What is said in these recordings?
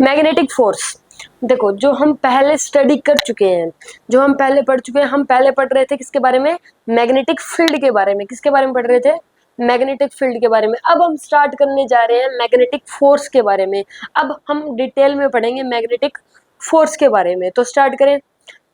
Magnetic force, देखो जो हम पहले स्टडी कर चुके हैं, जो हम पहले पढ़ चुके हैं, हम पहले पढ़ रहे थे किसके बारे में, मैग्नेटिक फील्ड के बारे में। किसके बारे में पढ़ रहे थे, मैग्नेटिक फील्ड के बारे में। अब हम स्टार्ट करने जा रहे हैं मैग्नेटिक फोर्स के बारे में। अब हम डिटेल में पढ़ेंगे मैग्नेटिक फोर्स के बारे में। तो स्टार्ट करें,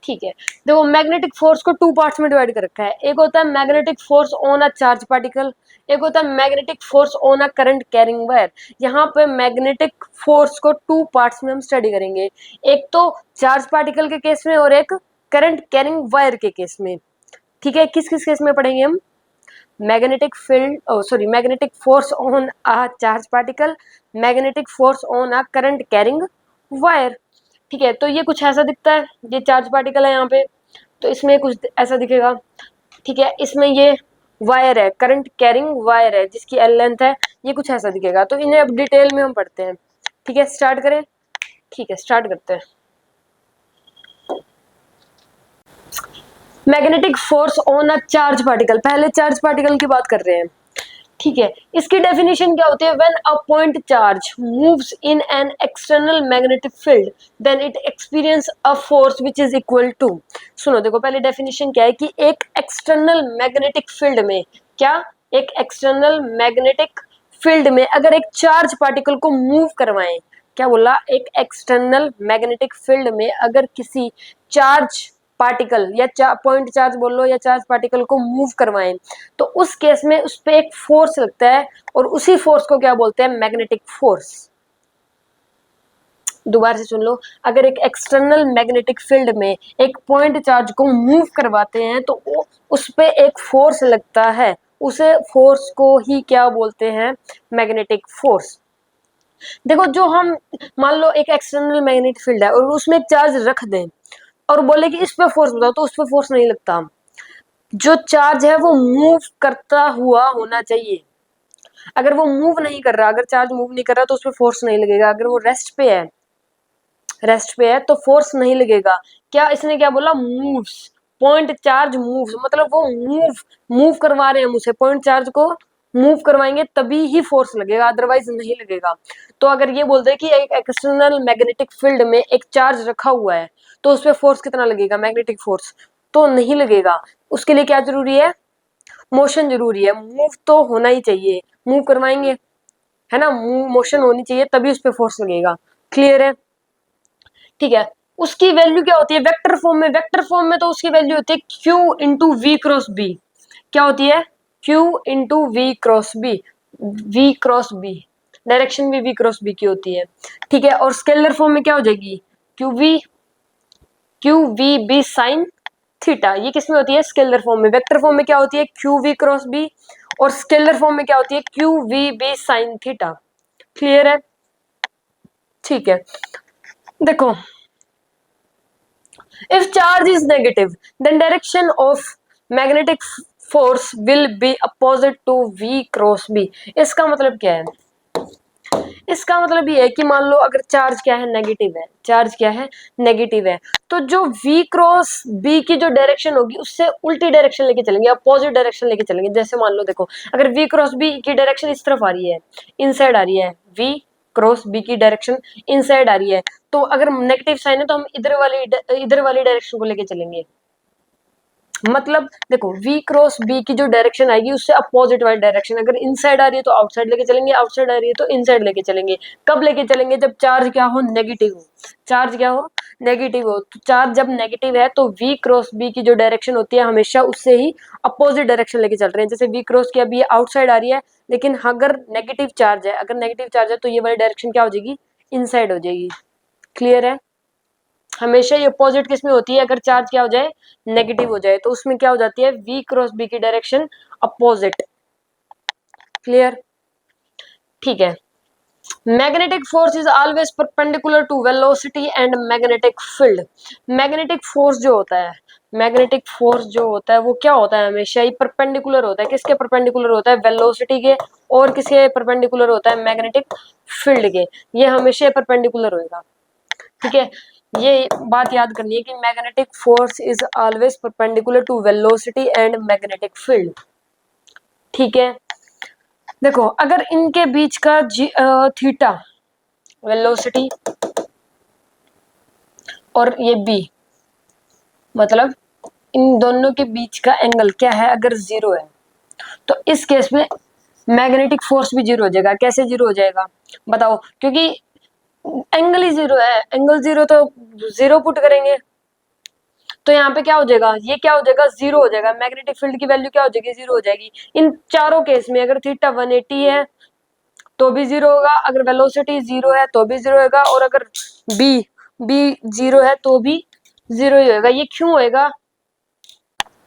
ठीक है। देखो मैग्नेटिक फोर्स को टू पार्ट्स में डिवाइड कर रखा है। एक होता है magnetic force on a charge particle, एक होता है magnetic force on a current carrying wire. यहाँ पे मैग्नेटिक फोर्स को टू पार्ट्स में हम स्टडी करेंगे, एक तो चार्ज पार्टिकल के केस में और एक करंट कैरिंग वायर के केस में। ठीक है, किस किस केस में पढ़ेंगे हम, magnetic field sorry magnetic force on a charge particle, magnetic force on a current carrying wire. ठीक है, तो ये कुछ ऐसा दिखता है, ये चार्ज पार्टिकल है यहाँ पे, तो इसमें कुछ ऐसा दिखेगा। ठीक है, इसमें ये वायर है, करंट कैरिंग वायर है जिसकी एल लेंथ है, ये कुछ ऐसा दिखेगा। तो इन्हें अब डिटेल में हम पढ़ते हैं। ठीक है, स्टार्ट करें, ठीक है स्टार्ट करते हैं। Magnetic force on a charge particle, पहले चार्ज पार्टिकल की बात कर रहे हैं। ठीक है, इसकी डेफिनेशन क्या होती है, when a point charge moves in an external magnetic field then it experience a force which is equal to. सुनो देखो, पहले डेफिनेशन क्या है कि एक एक्सटर्नल मैग्नेटिक फील्ड में, क्या, एक एक्सटर्नल मैग्नेटिक फील्ड में अगर एक चार्ज पार्टिकल को मूव करवाएं, क्या बोला, एक एक्सटर्नल मैग्नेटिक फील्ड में अगर किसी चार्ज पार्टिकल या पॉइंट चार्ज बोल लो या चार्ज पार्टिकल को मूव करवाएं, तो उस केस में उस पे एक फोर्स लगता है और उसी फोर्स को क्या बोलते हैं, मैग्नेटिक फोर्स। दोबारा से सुन लो, अगर एक एक्सटर्नल मैग्नेटिक फील्ड में एक पॉइंट चार्ज को मूव करवाते हैं तो उस पे एक फोर्स लगता है, उसे फोर्स को ही क्या बोलते हैं, मैग्नेटिक फोर्स। देखो जो हम मान लो एक एक्सटर्नल मैग्नेटिक फील्ड है और उसमें एक चार्ज रख दें और बोले कि इस पे फोर्स बताओ, तो उस पे फोर्स नहीं लगता। जो चार्ज है वो मूव करता हुआ होना चाहिए। अगर वो मूव नहीं कर रहा, अगर चार्ज मूव नहीं कर रहा तो उस पर फोर्स नहीं लगेगा। अगर वो रेस्ट पे है, रेस्ट पे है तो फोर्स नहीं लगेगा। क्या इसने क्या बोला, मूव्स, पॉइंट चार्ज मूव्स, मतलब वो मूव करवा रहे हैं मुझे, पॉइंट चार्ज को मूव करवाएंगे तभी ही फोर्स लगेगा, अदरवाइज नहीं लगेगा। तो अगर ये बोलते हैं कि एक एक्सटर्नल मैग्नेटिक फील्ड में एक चार्ज रखा हुआ है तो उस पर फोर्स कितना लगेगा, मैग्नेटिक फोर्स, तो नहीं लगेगा। उसके लिए क्या जरूरी है, मोशन जरूरी है, मूव तो होना ही चाहिए, मूव करवाएंगे है ना, मोशन होनी चाहिए तभी उस पर फोर्स लगेगा। क्लियर है, ठीक है। उसकी वैल्यू क्या होती है वेक्टर फॉर्म में, वेक्टर फॉर्म में तो उसकी वैल्यू होती है Q into V cross B. क्या होती है, Q into V cross B, V cross B, direction भी वी क्रॉस बी की होती है। ठीक है, और स्केलर फॉर्म में क्या हो जाएगी, Q V B sine theta. ये किस में होती है, स्केलर फॉर्म में। वेक्टर फॉर्म में क्या होती है, क्यू वी क्रॉस बी, और स्केलर फॉर्म में क्या होती है, Q V B sine theta. Clear है, ठीक है। देखो, if charge is negative then direction of magnetic force will be opposite to v cross b। इसका मतलब क्या है, इसका मतलब ये है कि मान लो अगर चार्ज क्या है, नेगेटिव है, चार्ज क्या है, नेगेटिव है, तो जो v क्रॉस b की जो डायरेक्शन होगी उससे उल्टी डायरेक्शन लेके चलेंगे, अपोजिट डायरेक्शन लेके चलेंगे। जैसे मान लो देखो, अगर v क्रॉस b की डायरेक्शन इस तरफ आ रही है, इनसाइड आ रही है, v क्रॉस b की डायरेक्शन इनसाइड आ रही है, तो अगर नेगेटिव साइन है तो हम इधर वाली डायरेक्शन को लेके चलेंगे। मतलब देखो, v क्रॉस b की जो डायरेक्शन आएगी उससे अपोजिट वाली डायरेक्शन, अगर इनसाइड आ रही है तो आउटसाइड लेके चलेंगे, आउटसाइड आ रही है तो इनसाइड लेके चलेंगे। कब लेके चलेंगे, जब चार्ज क्या हो, नेगेटिव हो, चार्ज क्या हो, नेगेटिव हो। तो चार्ज जब नेगेटिव है तो v क्रॉस b की जो डायरेक्शन होती है हमेशा उससे ही अपोजिट डायरेक्शन लेके चल रहे हैं। जैसे v क्रॉस की अभी आउटसाइड आ रही है, लेकिन अगर नेगेटिव चार्ज है, अगर नेगेटिव चार्ज है तो ये वाली डायरेक्शन क्या हो जाएगी, इनसाइड हो जाएगी। क्लियर है, हमेशा ये अपोजिट किस में होती है, अगर चार्ज क्या हो जाए, नेगेटिव हो जाए, तो उसमें क्या हो जाती है, v क्रॉस b की डायरेक्शन अपोजिट। क्लियर, ठीक है। Magnetic force is always perpendicular to velocity and magnetic field. Magnetic force जो होता है, मैग्नेटिक फोर्स जो होता है वो क्या होता है, हमेशा ही परपेंडिकुलर होता है। किसके परपेंडिकुलर होता है, वेलोसिटी के, और किसके परपेंडिकुलर होता है, मैग्नेटिक फील्ड के। ये हमेशा परपेंडिकुलर होगा। ठीक है, ये बात याद करनी है कि magnetic force is always perpendicular to velocity and magnetic field. ठीक है, देखो अगर इनके बीच का थीटा, वेलोसिटी और ये बी, मतलब इन दोनों के बीच का एंगल क्या है, अगर जीरो है तो इस केस में मैग्नेटिक फोर्स भी जीरो हो जाएगा। कैसे जीरो हो जाएगा बताओ, क्योंकि एंगल ही जीरो है, एंगल जीरो तो जीरो पुट करेंगे तो यहाँ पे क्या हो जाएगा, ये क्या हो जाएगा, जीरो हो जाएगा। मैग्नेटिक फील्ड की वैल्यू क्या हो जाएगी, जीरो हो जाएगी। इन चारों केस में अगर थीटा 180 है तो भी जीरो होगा, अगर वेलोसिटी जीरो है तो भी जीरो होगा, और अगर बी बी जीरो है तो भी जीरो ही होगा। ये क्यों होएगा,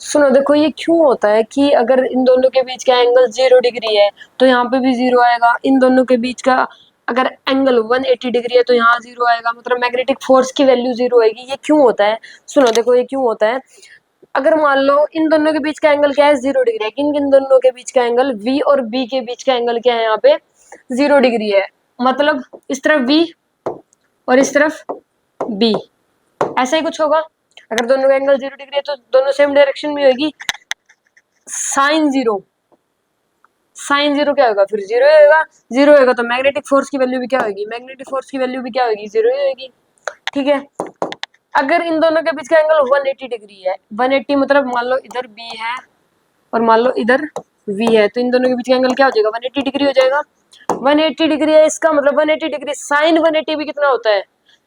सुनो देखो, ये क्यों होता है कि अगर इन दोनों के बीच का एंगल 0 डिग्री है तो यहाँ पे भी जीरो आएगा। इन दोनों के बीच का अगर एंगल 180 डिग्री है तो यहाँ जीरो आएगा, मतलब मैग्नेटिक फोर्स की वैल्यू जीरो आएगी। ये क्यों होता है, सुनो देखो ये क्यों होता है। अगर मान लो इन दोनों के बीच का एंगल क्या है, 0 डिग्री है, किन किन दोनों के बीच का एंगल, v और b के बीच का एंगल क्या है, यहाँ पे 0 डिग्री है। मतलब इस तरफ v और इस तरफ b, ऐसा ही कुछ होगा। अगर दोनों का एंगल 0 डिग्री है तो दोनों सेम डायरेक्शन में होगी। साइन जीरो, साइन जीरो क्या होगा, फिर जीरो ही होगा। जीरो होगा तो मैग्नेटिक फोर्स की वैल्यू भी क्या होगी, मैग्नेटिक फोर्स की वैल्यू भी क्या होगी, जीरो ही होगी। ठीक है, अगर इन दोनों के बीच का एंगल 180 डिग्री है, 180 मतलब मान लो इधर b है और मान लो इधर v है, तो इन दोनों के बीच का एंगल क्या हो जाएगा, 180 डिग्री हो जाएगा। 180 डिग्री है, इसका मतलब 180 डिग्री साइन 180 भी कितना होता है,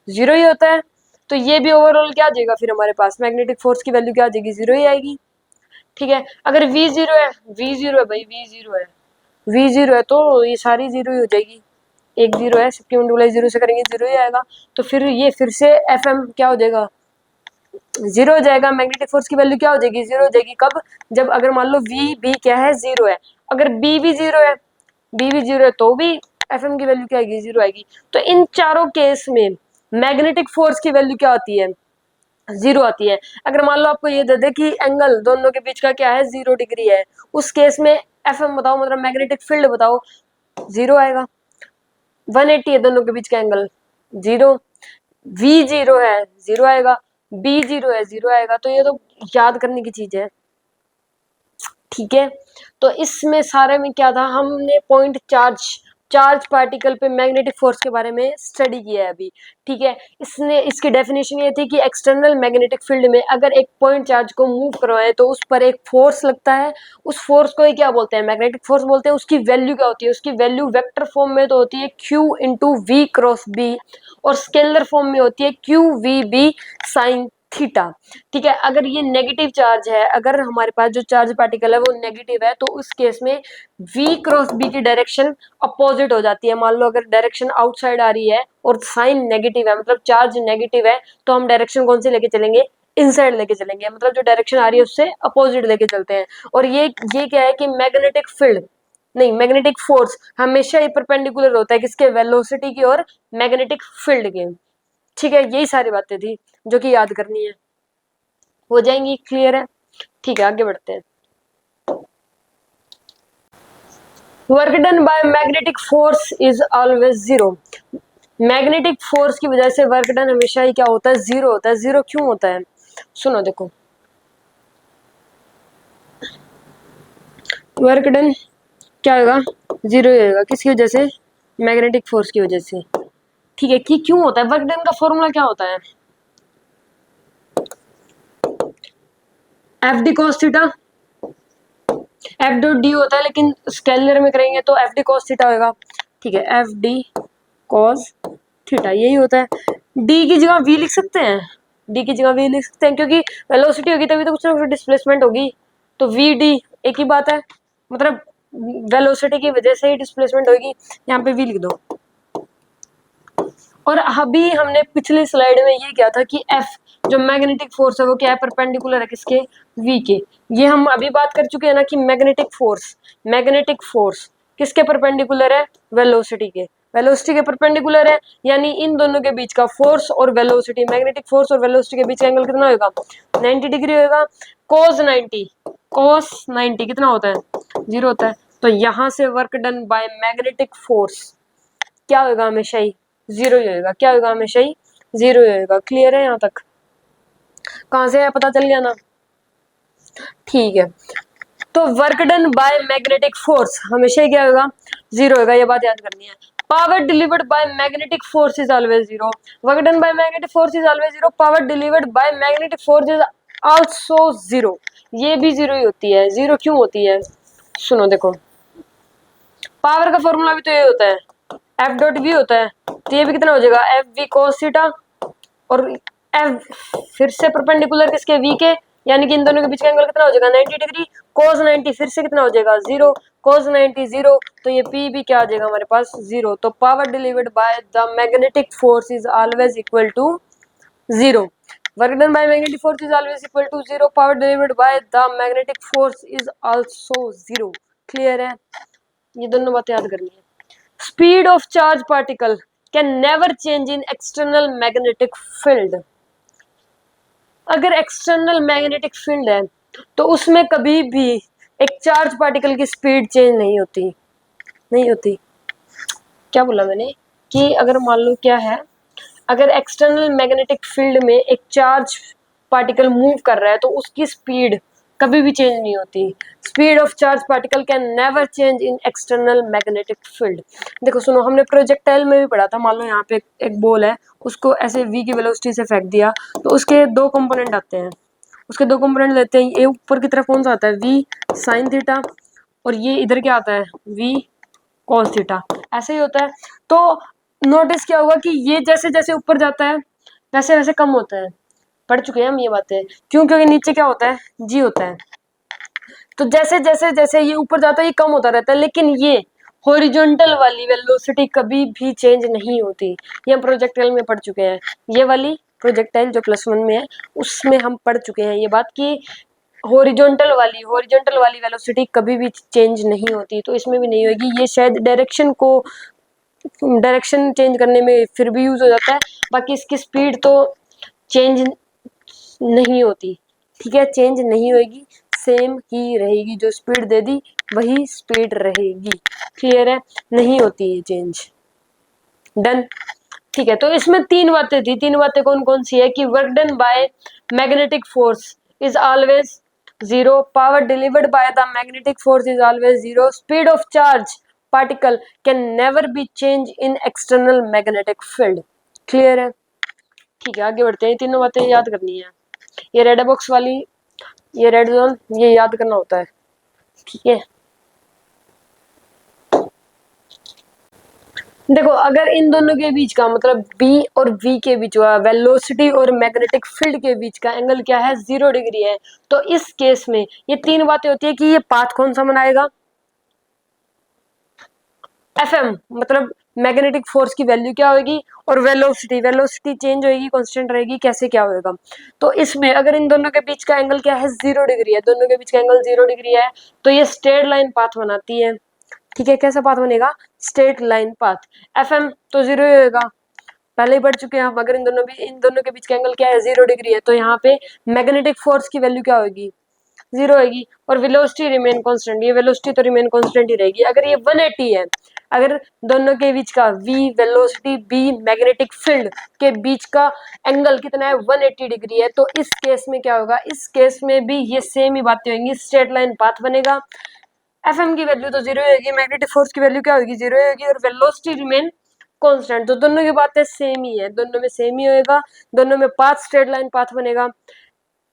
जीरो ही होता है। तो ये भी ओवरऑल क्या आ जाएगा, फिर हमारे पास मैग्नेटिक फोर्स की वैल्यू क्या आ जाएगी, जीरो ही आएगी। ठीक है, अगर v जीरो है, v जीरो है भाई, v जीरो है, v जीरो है तो ये सारी जीरो ही हो जाएगी। एक जीरो है, सबकी मल्टीप्लाई जीरो से करेंगे जीरो ही आएगा। तो फिर ये फिर से एफ एम क्या हो जाएगा, जीरो हो जाएगा। मैग्नेटिक फोर्स की वैल्यू क्या हो जाएगी, जीरो हो जाएगी। कब, जब अगर मान लो वी बी क्या है, जीरो है, अगर बी भी जीरो है, बी भी जीरो है तो भी एफ एम की वैल्यू क्या आएगी, जीरो आएगी। तो इन चारों केस में मैग्नेटिक फोर्स की वैल्यू क्या आती है, जीरो आती है। अगर मान लो आपको ये दे दे कि एंगल दोनों के बीच का क्या है, 0 डिग्री है, उस केस में एफ एम बताओ, मतलब मैग्नेटिक फील्ड बताओ, जीरो आएगा। 180 है दोनों के बीच का एंगल, जीरो। वी जीरो है, जीरो आएगा। बी जीरो है, जीरो आएगा। तो ये तो याद करने की चीज है। ठीक है, तो इसमें सारे में क्या था, हमने पॉइंट चार्ज, चार्ज पार्टिकल पे मैग्नेटिक फोर्स के बारे में स्टडी किया है अभी। ठीक है, इसने इसकी डेफिनेशन ये थी कि एक्सटर्नल मैग्नेटिक फील्ड में अगर एक पॉइंट चार्ज को मूव करवाए तो उस पर एक फोर्स लगता है, उस फोर्स को ही क्या बोलते हैं, मैग्नेटिक फोर्स बोलते हैं। उसकी वैल्यू क्या होती है, उसकी वैल्यू वेक्टर फॉर्म में तो होती है Q into V cross B, और स्केलर फॉर्म में होती है Q V B sine theta. ठीक है, अगर ये नेगेटिव चार्ज है, अगर हमारे पास जो चार्ज पार्टिकल है वो नेगेटिव है, तो उस केस में v क्रॉस b की डायरेक्शन अपोजिट हो जाती है। मान लो अगर डायरेक्शन आउटसाइड आ रही है और साइन नेगेटिव है, मतलब चार्ज नेगेटिव है, तो हम डायरेक्शन कौन सी लेके चलेंगे, इनसाइड लेके चलेंगे, मतलब जो डायरेक्शन आ रही है उससे अपोजिट लेके चलते हैं। और ये क्या है कि मैग्नेटिक फील्ड नहीं, मैग्नेटिक फोर्स हमेशा ही परपेंडिकुलर होता है किसके, वेलोसिटी की और मैग्नेटिक फील्ड के। ठीक है, यही सारी बातें थी जो कि याद करनी है, हो जाएंगी, क्लियर है। ठीक है, आगे बढ़ते हैं। Work done by magnetic force is always zero. Magnetic force की वजह से वर्क डन हमेशा ही क्या होता है, जीरो होता है। जीरो क्यों होता है, सुनो देखो, वर्क डन क्या होगा, जीरो ही होगा। किसकी वजह से, मैग्नेटिक फोर्स की वजह से। ठीक है, कि क्यों होता है, वर्क डन का फॉर्मूला क्या होता है, F D cos theta, F dot D होता है, लेकिन स्केलर में करेंगे तो एफ डी कॉस थीटा होगा। ठीक है, एफ डी कॉस थीटा यही होता है। डी की जगह वी लिख सकते हैं, डी की जगह वी लिख सकते हैं, क्योंकि वेलोसिटी होगी तभी तो कुछ ना कुछ डिस्प्लेसमेंट होगी। तो वी डी एक ही बात है, मतलब वेलोसिटी की वजह से ही डिस्प्लेसमेंट होगी। यहाँ पे वी लिख दो। और अभी हमने पिछली स्लाइड में ये किया था कि एफ जो मैग्नेटिक फोर्स है वो क्या है, परपेंडिकुलर है किसके, वी के। ये हम अभी बात कर चुके हैं ना कि मैग्नेटिक फोर्स किसके परपेंडिकुलर है, वेलोसिटी के, वेलोसिटी के परपेंडिकुलर है। यानी इन दोनों के बीच का फोर्स और वेलोसिटी, मैग्नेटिक फोर्स और वेलोसिटी के बीच का एंगल कितना होगा, 90 डिग्री होगा। cos 90 कितना होता है, जीरो होता है। तो यहाँ से work done by magnetic force क्या होगा, हमेशा ही जीरो ही होगा। क्या होगा, हमेशा ही जीरो ही होगा। क्लियर है यहाँ तक, कहाँ से है पता चल गया ना। ठीक है, तो work done by magnetic force हमेशा ही क्या होगा, जीरो होगा, ये बात याद करनी है। Power delivered by magnetic force is always zero. Work done by magnetic force is always zero. Power delivered by magnetic force is also zero. ये भी जीरो ही होती है. जीरो क्यों होती है? सुनो देखो, पावर का फॉर्मूला भी तो ये होता है, एफ डॉट वी होता है. तो ये भी कितना हो जाएगा, एफ वी कॉस थीटा, और एफ फिर से परपेंडिकुलर किसके, वी के, यानी कि इन दोनों के बीच का एंगल कितना हो जाएगा 90 डिग्री. कोस 90 फिर से कितना हो जाएगा, जीरो. कोस 90 जीरो, तो ये पी भी क्या आ जाएगा हमारे पास, जीरो. तो power delivered by the magnetic force is always equal to zero. Work done by magnetic force is always equal to zero. Power delivered by the magnetic force is also zero. Clear है? ये दोनों बातें याद करनी है. Speed of charge particle can never change in external magnetic field. अगर external magnetic field है तो उसमें कभी भी एक चार्ज पार्टिकल की स्पीड चेंज नहीं होती. नहीं होती. क्या बोला मैंने, कि अगर मान लो क्या है, अगर एक्सटर्नल मैग्नेटिक फील्ड में एक चार्ज पार्टिकल मूव कर रहा है तो उसकी स्पीड कभी भी चेंज नहीं होती. Speed of charge particle can never change in external magnetic field. देखो सुनो, हमने प्रोजेक्टाइल में भी पढ़ा था. मान लो यहाँ पे एक बॉल है, उसको ऐसे v की वेलोसिटी से फेंक दिया, तो उसके दो कंपोनेंट आते हैं. उसके दो कंपोनेंट लेते हैं. ये ऊपर की तरफ कौन सा आता है, v साइन थीटा, और ये इधर क्या आता है, v कॉस थीटा. ऐसे ही होता है. तो नोटिस क्या होगा कि ये जैसे जैसे ऊपर जाता है वैसे वैसे कम होता है. पढ़ चुके हैं हम ये बातें. क्यों? क्योंकि नीचे क्या होता है, जी होता है. तो जैसे जैसे जैसे ये ऊपर जाता है ये कम होता रहता है, लेकिन ये हॉरिजॉन्टल वाली वेलोसिटी कभी भी चेंज नहीं होती. ये हम प्रोजेक्टाइल में पढ़ चुके हैं. ये वाली प्रोजेक्टाइल जो +1 में है उसमें हम पढ़ चुके हैं ये बात, कि हॉरिजॉन्टल वाली वेलोसिटी कभी भी चेंज नहीं होती. तो इसमें भी नहीं होगी. ये शायद डायरेक्शन चेंज करने में फिर भी यूज हो जाता है, बाकी इसकी स्पीड तो चेंज नहीं होती. ठीक है, चेंज नहीं होगी, सेम ही रहेगी. जो स्पीड दे दी वही स्पीड रहेगी. क्लियर है? नहीं होती है चेंज. डन. ठीक है, तो इसमें तीन बातें थी. तीन बातें कौन कौन सी है, कि work done by magnetic force is always zero. Power delivered by the magnetic force is always zero. Speed of charge particle can never be change in external magnetic field. Clear है? ठीक है, आगे बढ़ते हैं. तीनों बातें याद करनी है. ये रेड बॉक्स वाली, ये रेड जोन, ये याद करना होता है. ठीक है, देखो अगर इन दोनों के बीच का मतलब B और V के बीच का वेलोसिटी और मैग्नेटिक फील्ड के बीच का एंगल क्या है, 0 डिग्री है. तो इस केस में ये तीन बातें होती है कि ये पाथ कौन सा बनाएगा, FM, मतलब मैग्नेटिक फोर्स की वैल्यू क्या होगी, और वेलोसिटी चेंज होगी, कांस्टेंट रहेगी, कैसे क्या होगा. तो इसमें अगर इन दोनों के बीच का एंगल क्या है, 0 डिग्री है, दोनों के बीच का एंगल 0 डिग्री है, तो ये स्ट्रेट लाइन पाथ बनाती है. ठीक है, कैसा पाथ बनेगा, स्ट्रेट लाइन पाथ. FM तो 0 ही होगा, पहले ही पढ़ चुके हैं हम. अगर इन दोनों के बीच का एंगल क्या है, 0 डिग्री है, तो यहाँ पे मैग्नेटिक फोर्स की वैल्यू क्या होगी, 0 होगी. और वेलोसिटी रिमेन कांस्टेंट, ये वेलोसिटी तो रिमेन कांस्टेंट ही रहेगी. अगर ये 180 है, अगर दोनों के बीच का V velocity, B magnetic field के बीच का एंगल कितना है, 180 डिग्री है, तो इस केस में क्या होगा, इस केस में भी ये सेम ही बातें होंगी. स्ट्रेट लाइन पाथ बनेगा. FM की वैल्यू तो 0 होगी, मैग्नेटिक फोर्स की वैल्यू क्या होगी, 0 होगी, और वेलोसिटी रिमेन कांस्टेंट. तो दोनों की बातें सेम ही है, दोनों में सेम ही होएगा. दोनों में पाथ स्ट्रेट लाइन पाथ बनेगा.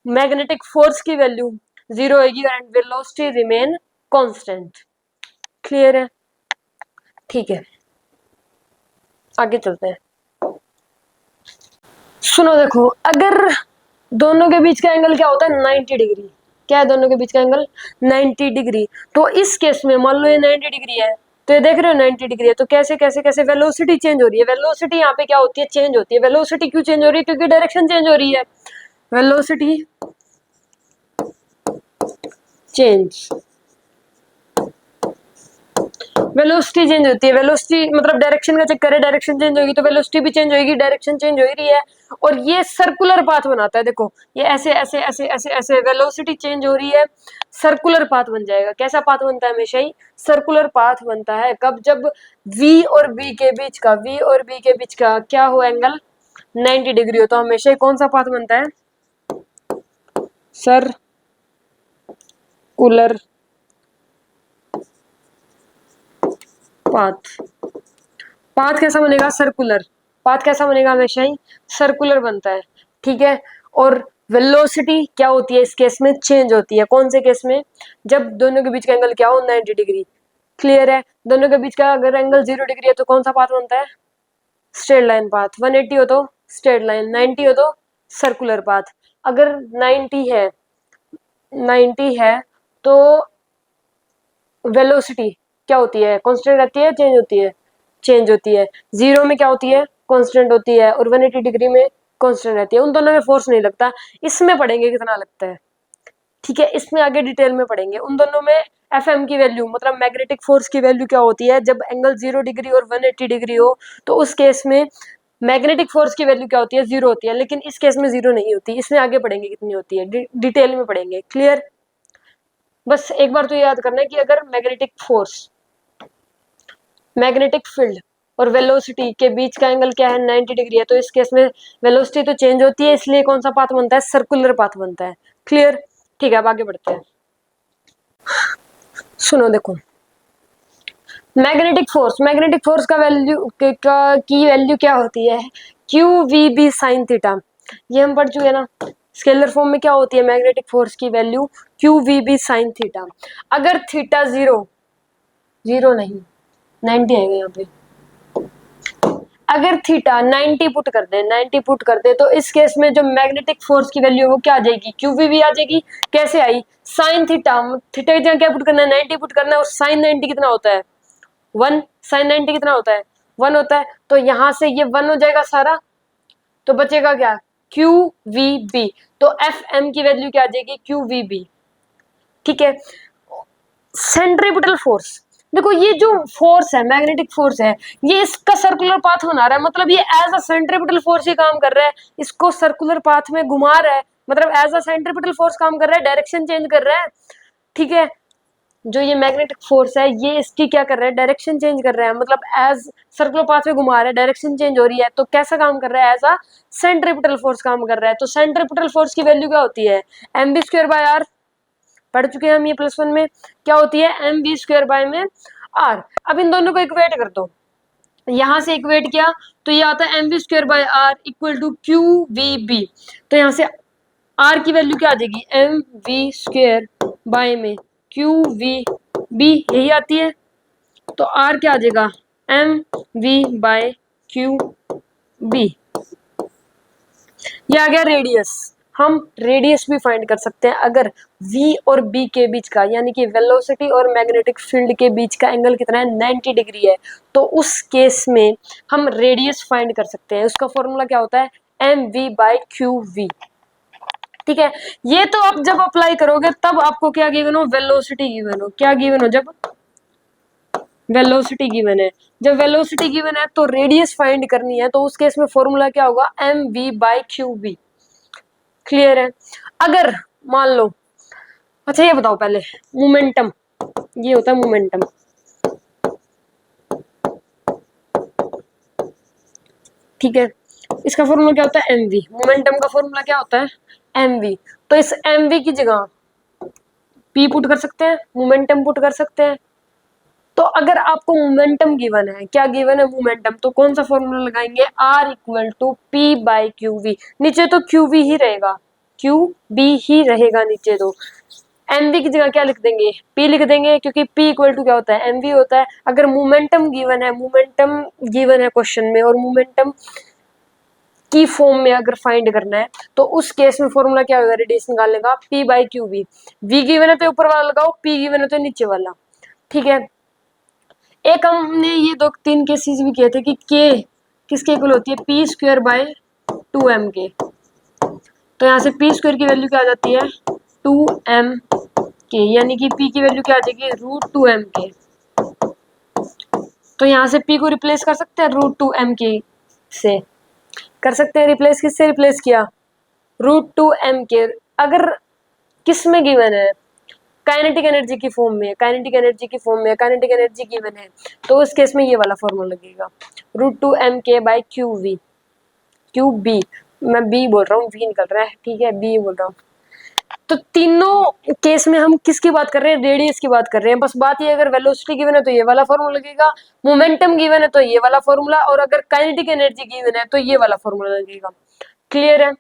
मैग्नेटिक फोर्स की वैल्यू 0 होगी and velocity remain constant. Clear है? ठीक है, आगे चलते हैं. सुनो देखो, अगर दोनों के बीच का एंगल क्या होता है, 90 डिग्री. क्या है दोनों के बीच का एंगल, 90 डिग्री. तो इस केस में मान लो ये 90 डिग्री है, तो ये देख रहे हो 90 डिग्री है, तो कैसे कैसे कैसे वेलोसिटी चेंज हो रही है. वेलोसिटी यहाँ पे क्या होती है, चेंज होती है. वेलोसिटी क्यों चेंज हो रही है, क्योंकि डायरेक्शन चेंज हो रही है. वेलोसिटी चेंज, वेलोसिटी चेंज होती है. वेलोसिटी मतलब डायरेक्शन का चक्कर है, डायरेक्शन चेंज होगी तो वेलोसिटी भी चेंज होगी, डायरेक्शन चेंज हो रही है. और ये सर्कुलर पाथ बनाता है. देखो ये ऐसे ऐसे ऐसे ऐसे ऐसे वेलोसिटी चेंज हो रही है, सर्कुलर पाथ बन जाएगा. कैसा पाथ बनता है, हमेशा ही सर्कुलर पाथ बनता है. कब, जब V और B के बीच का, V और B के बीच का क्या हो, एंगल 90 डिग्री हो, तो हमेशा ही कौन सा पाथ बनता है, सर्कुलर पाथ. पाथ कैसा बनेगा, सर्कुलर। पाथ कैसा बनेगा, हमेशा ही सर्कुलर बनता है, ठीक है। और वेलोसिटी क्या होती है इस केस में, चेंज होती है। कौन से केस में, जब दोनों के बीच का एंगल क्या हो, 90 डिग्री। क्लियर है, दोनों के बीच का अगर एंगल 0 डिग्री है तो कौन सा पाथ बनता है, स्ट्रेट लाइन पाथ। 180 हो तो स्ट्रेट लाइन, 90 हो तो सर्कुलर पाथ। अगर 90 है, 90 है तो वेलोसिटी क्या होती है, कांस्टेंट रहती है, चेंज होती है, चेंज होती है। 0 में क्या होती है, कांस्टेंट होती है, और 180 डिग्री में कांस्टेंट रहती है। उन दोनों में फोर्स नहीं लगता। इसमें पढ़ेंगे कितना लगता है, ठीक है, इसमें आगे डिटेल में पढ़ेंगे। उन दोनों में एफ एम की वैल्यू, मतलब मैग्नेटिक फोर्स की वैल्यू क्या होती है, जब एंगल 0 डिग्री और 180 डिग्री हो तो उस केस में मैग्नेटिक फोर्स की वैल्यू क्या होती है, 0 होती है। लेकिन इस केस में 0 नहीं होती, इसमें आगे पढ़ेंगे कितनी होती है, डिटेल में पढ़ेंगे। क्लियर, बस एक बार तो याद करना है कि अगर मैग्नेटिक फोर्स, मैग्नेटिक फील्ड और वेलोसिटी के बीच का एंगल क्या है, 90 डिग्री है, तो इस केस में वेलोसिटी तो चेंज होती है, इसलिए कौन सा पाथ बनता है, सर्कुलर पाथ बनता है। क्लियर, ठीक है, अब आगे बढ़ते हैं। सुनो देखो, मैग्नेटिक फोर्स का वैल्यू की वैल्यू क्या होती है, Q V B sine theta. ये हम पढ़ चुके हैं ना, स्केलर फॉर्म में क्या होती है मैग्नेटिक फोर्स की value, Q V B sine theta. अगर थीटा 0, 0 नहीं 90 आएगा यहाँ पे, अगर थीटा 90 पुट कर दे, 90 पुट कर दे, तो इस केस में जो मैग्नेटिक फोर्स की वैल्यू वो क्या आ जाएगी, क्यू वी बी आ जाएगी। कैसे आई, साइन थीटा, थीटा की जगह क्या पुट करना है, 90 पुट करना है, और साइन 90 कितना होता है, 1। साइन 90 कितना होता है, 1 होता है। तो यहां से ये 1 हो जाएगा सारा, तो बचेगा क्या, क्यू वी बी। तो एफ एम की वैल्यू क्या आ जाएगी, क्यू वी बी, ठीक है। सेंट्रीपिटल फोर्स, देखो ये जो फोर्स है, मैग्नेटिक फोर्स है, ये इसका सर्कुलर पाथ बना रहा है, मतलब ये एज अ सेंट्रीपिटल फोर्स ही काम कर रहा है, इसको सर्कुलर पाथ में घुमा रहा है, मतलब एज अ सेंट्रीपिटल फोर्स काम कर रहा है, डायरेक्शन चेंज कर रहा है, ठीक है। जो ये मैग्नेटिक फोर्स है ये इसकी क्या कर रहा है, डायरेक्शन चेंज कर रहा है, मतलब एज सर्कुलर पाथ में घुमा रहा है, डायरेक्शन चेंज हो रही है, तो कैसा काम कर रहा है, एज अ सेंट्रीपिटल फोर्स काम कर रहा है। तो सेंट्रीपिटल फोर्स की वैल्यू क्या होती है, M B square by R, पढ़ चुके हैं हम ये +1 में, क्या होती है, एम बी स्क्वायर बाय में आर। अब इन दोनों को इक्वेट कर दो, यहां से इक्वेट किया तो ये आता है M B square by R equal to Q V B. तो यहां से आर की वैल्यू क्या आ जाएगी, एम वी स्क्वायर बाय में क्यू वी बी, यही आती है। तो आर क्या आ जाएगा, M V by Q B. ये आ गया रेडियस। हम रेडियस भी फाइंड कर सकते हैं अगर v और b के बीच का, यानी कि वेलोसिटी और मैग्नेटिक फील्ड के बीच का एंगल कितना है, 90 डिग्री है, तो उस केस में हम रेडियस फाइंड कर सकते हैं। उसका फॉर्मूला क्या होता है, M V by Q V, ठीक है। ये तो आप जब अप्लाई करोगे तब आपको क्या गिवन हो, वेलोसिटी गिवन हो। क्या गिवन हो, जब वेलोसिटी गिवन है, जब वेलोसिटी गिवन है तो रेडियस फाइंड करनी है, तो उस केस में फॉर्मूला क्या होगा, M V by Q V. Clear है। अगर मान लो, अच्छा ये बताओ पहले, मोमेंटम, ये होता है मोमेंटम, ठीक है। इसका फॉर्मूला क्या होता है, एम वी। मोमेंटम का फॉर्मूला क्या होता है, एम वी। तो इस एम वी की जगह पी पुट कर सकते हैं, मोमेंटम पुट कर सकते हैं। तो अगर आपको मोमेंटम गिवन है, क्या गिवन है, मोमेंटम, तो कौन सा फॉर्मूला लगाएंगे, R equal to P by Q V. नीचे तो क्यू वी ही रहेगा, क्यू बी ही रहेगा नीचे, तो एम वी की जगह क्या लिख देंगे, पी लिख देंगे, क्योंकि पी इक्वल टू क्या होता है, एम वी होता है। अगर मोमेंटम गिवन है, मोमेंटम गिवन है क्वेश्चन में, और मोमेंटम की फॉर्म में अगर फाइंड करना है, तो उस केस में फॉर्मूला क्या होगा, रेडियस निकालने का, P by Q V. V given है तो ऊपर वाला लगाओ, पी गिवन है तो नीचे वाला, ठीक है। एक हमने ये 2-3 केसेस भी किए थे कि के किसके इक्वल होती है, पी स्क्वायर बाय 2m के। तो यहाँ से पी स्क्वायर की वैल्यू क्या आ जाती है, 2m के, यानी कि पी की वैल्यू क्या आ जाएगी, √2m के। तो यहाँ से पी को रिप्लेस कर सकते हैं √2m के से, कर सकते हैं रिप्लेस, किससे रिप्लेस किया, √2m के। अगर किस में गिवन है, काइनेटिक एनर्जी की फॉर्म में, काइनेटिक एनर्जी की फॉर्म में, काइनेटिक एनर्जी गिवन है, तो उस केस में ये वाला फॉर्मूला लगेगा, √2m के by Q V, Q B, मैं बी बोल रहा हूँ, वी निकल रहा है, ठीक है, बी बोल रहा हूँ। तो तीनों केस में हम किसकी बात कर रहे हैं, रेडियस की बात कर रहे हैं। बस बात ये, अगर वेलोसिटी गिवन है तो ये वाला फॉर्मूला लगेगा, मोमेंटम गिवन है तो ये वाला फॉर्मूला, और अगर काइनेटिक एनर्जी गिवन है तो ये वाला फॉर्मूला लगेगा। क्लियर है?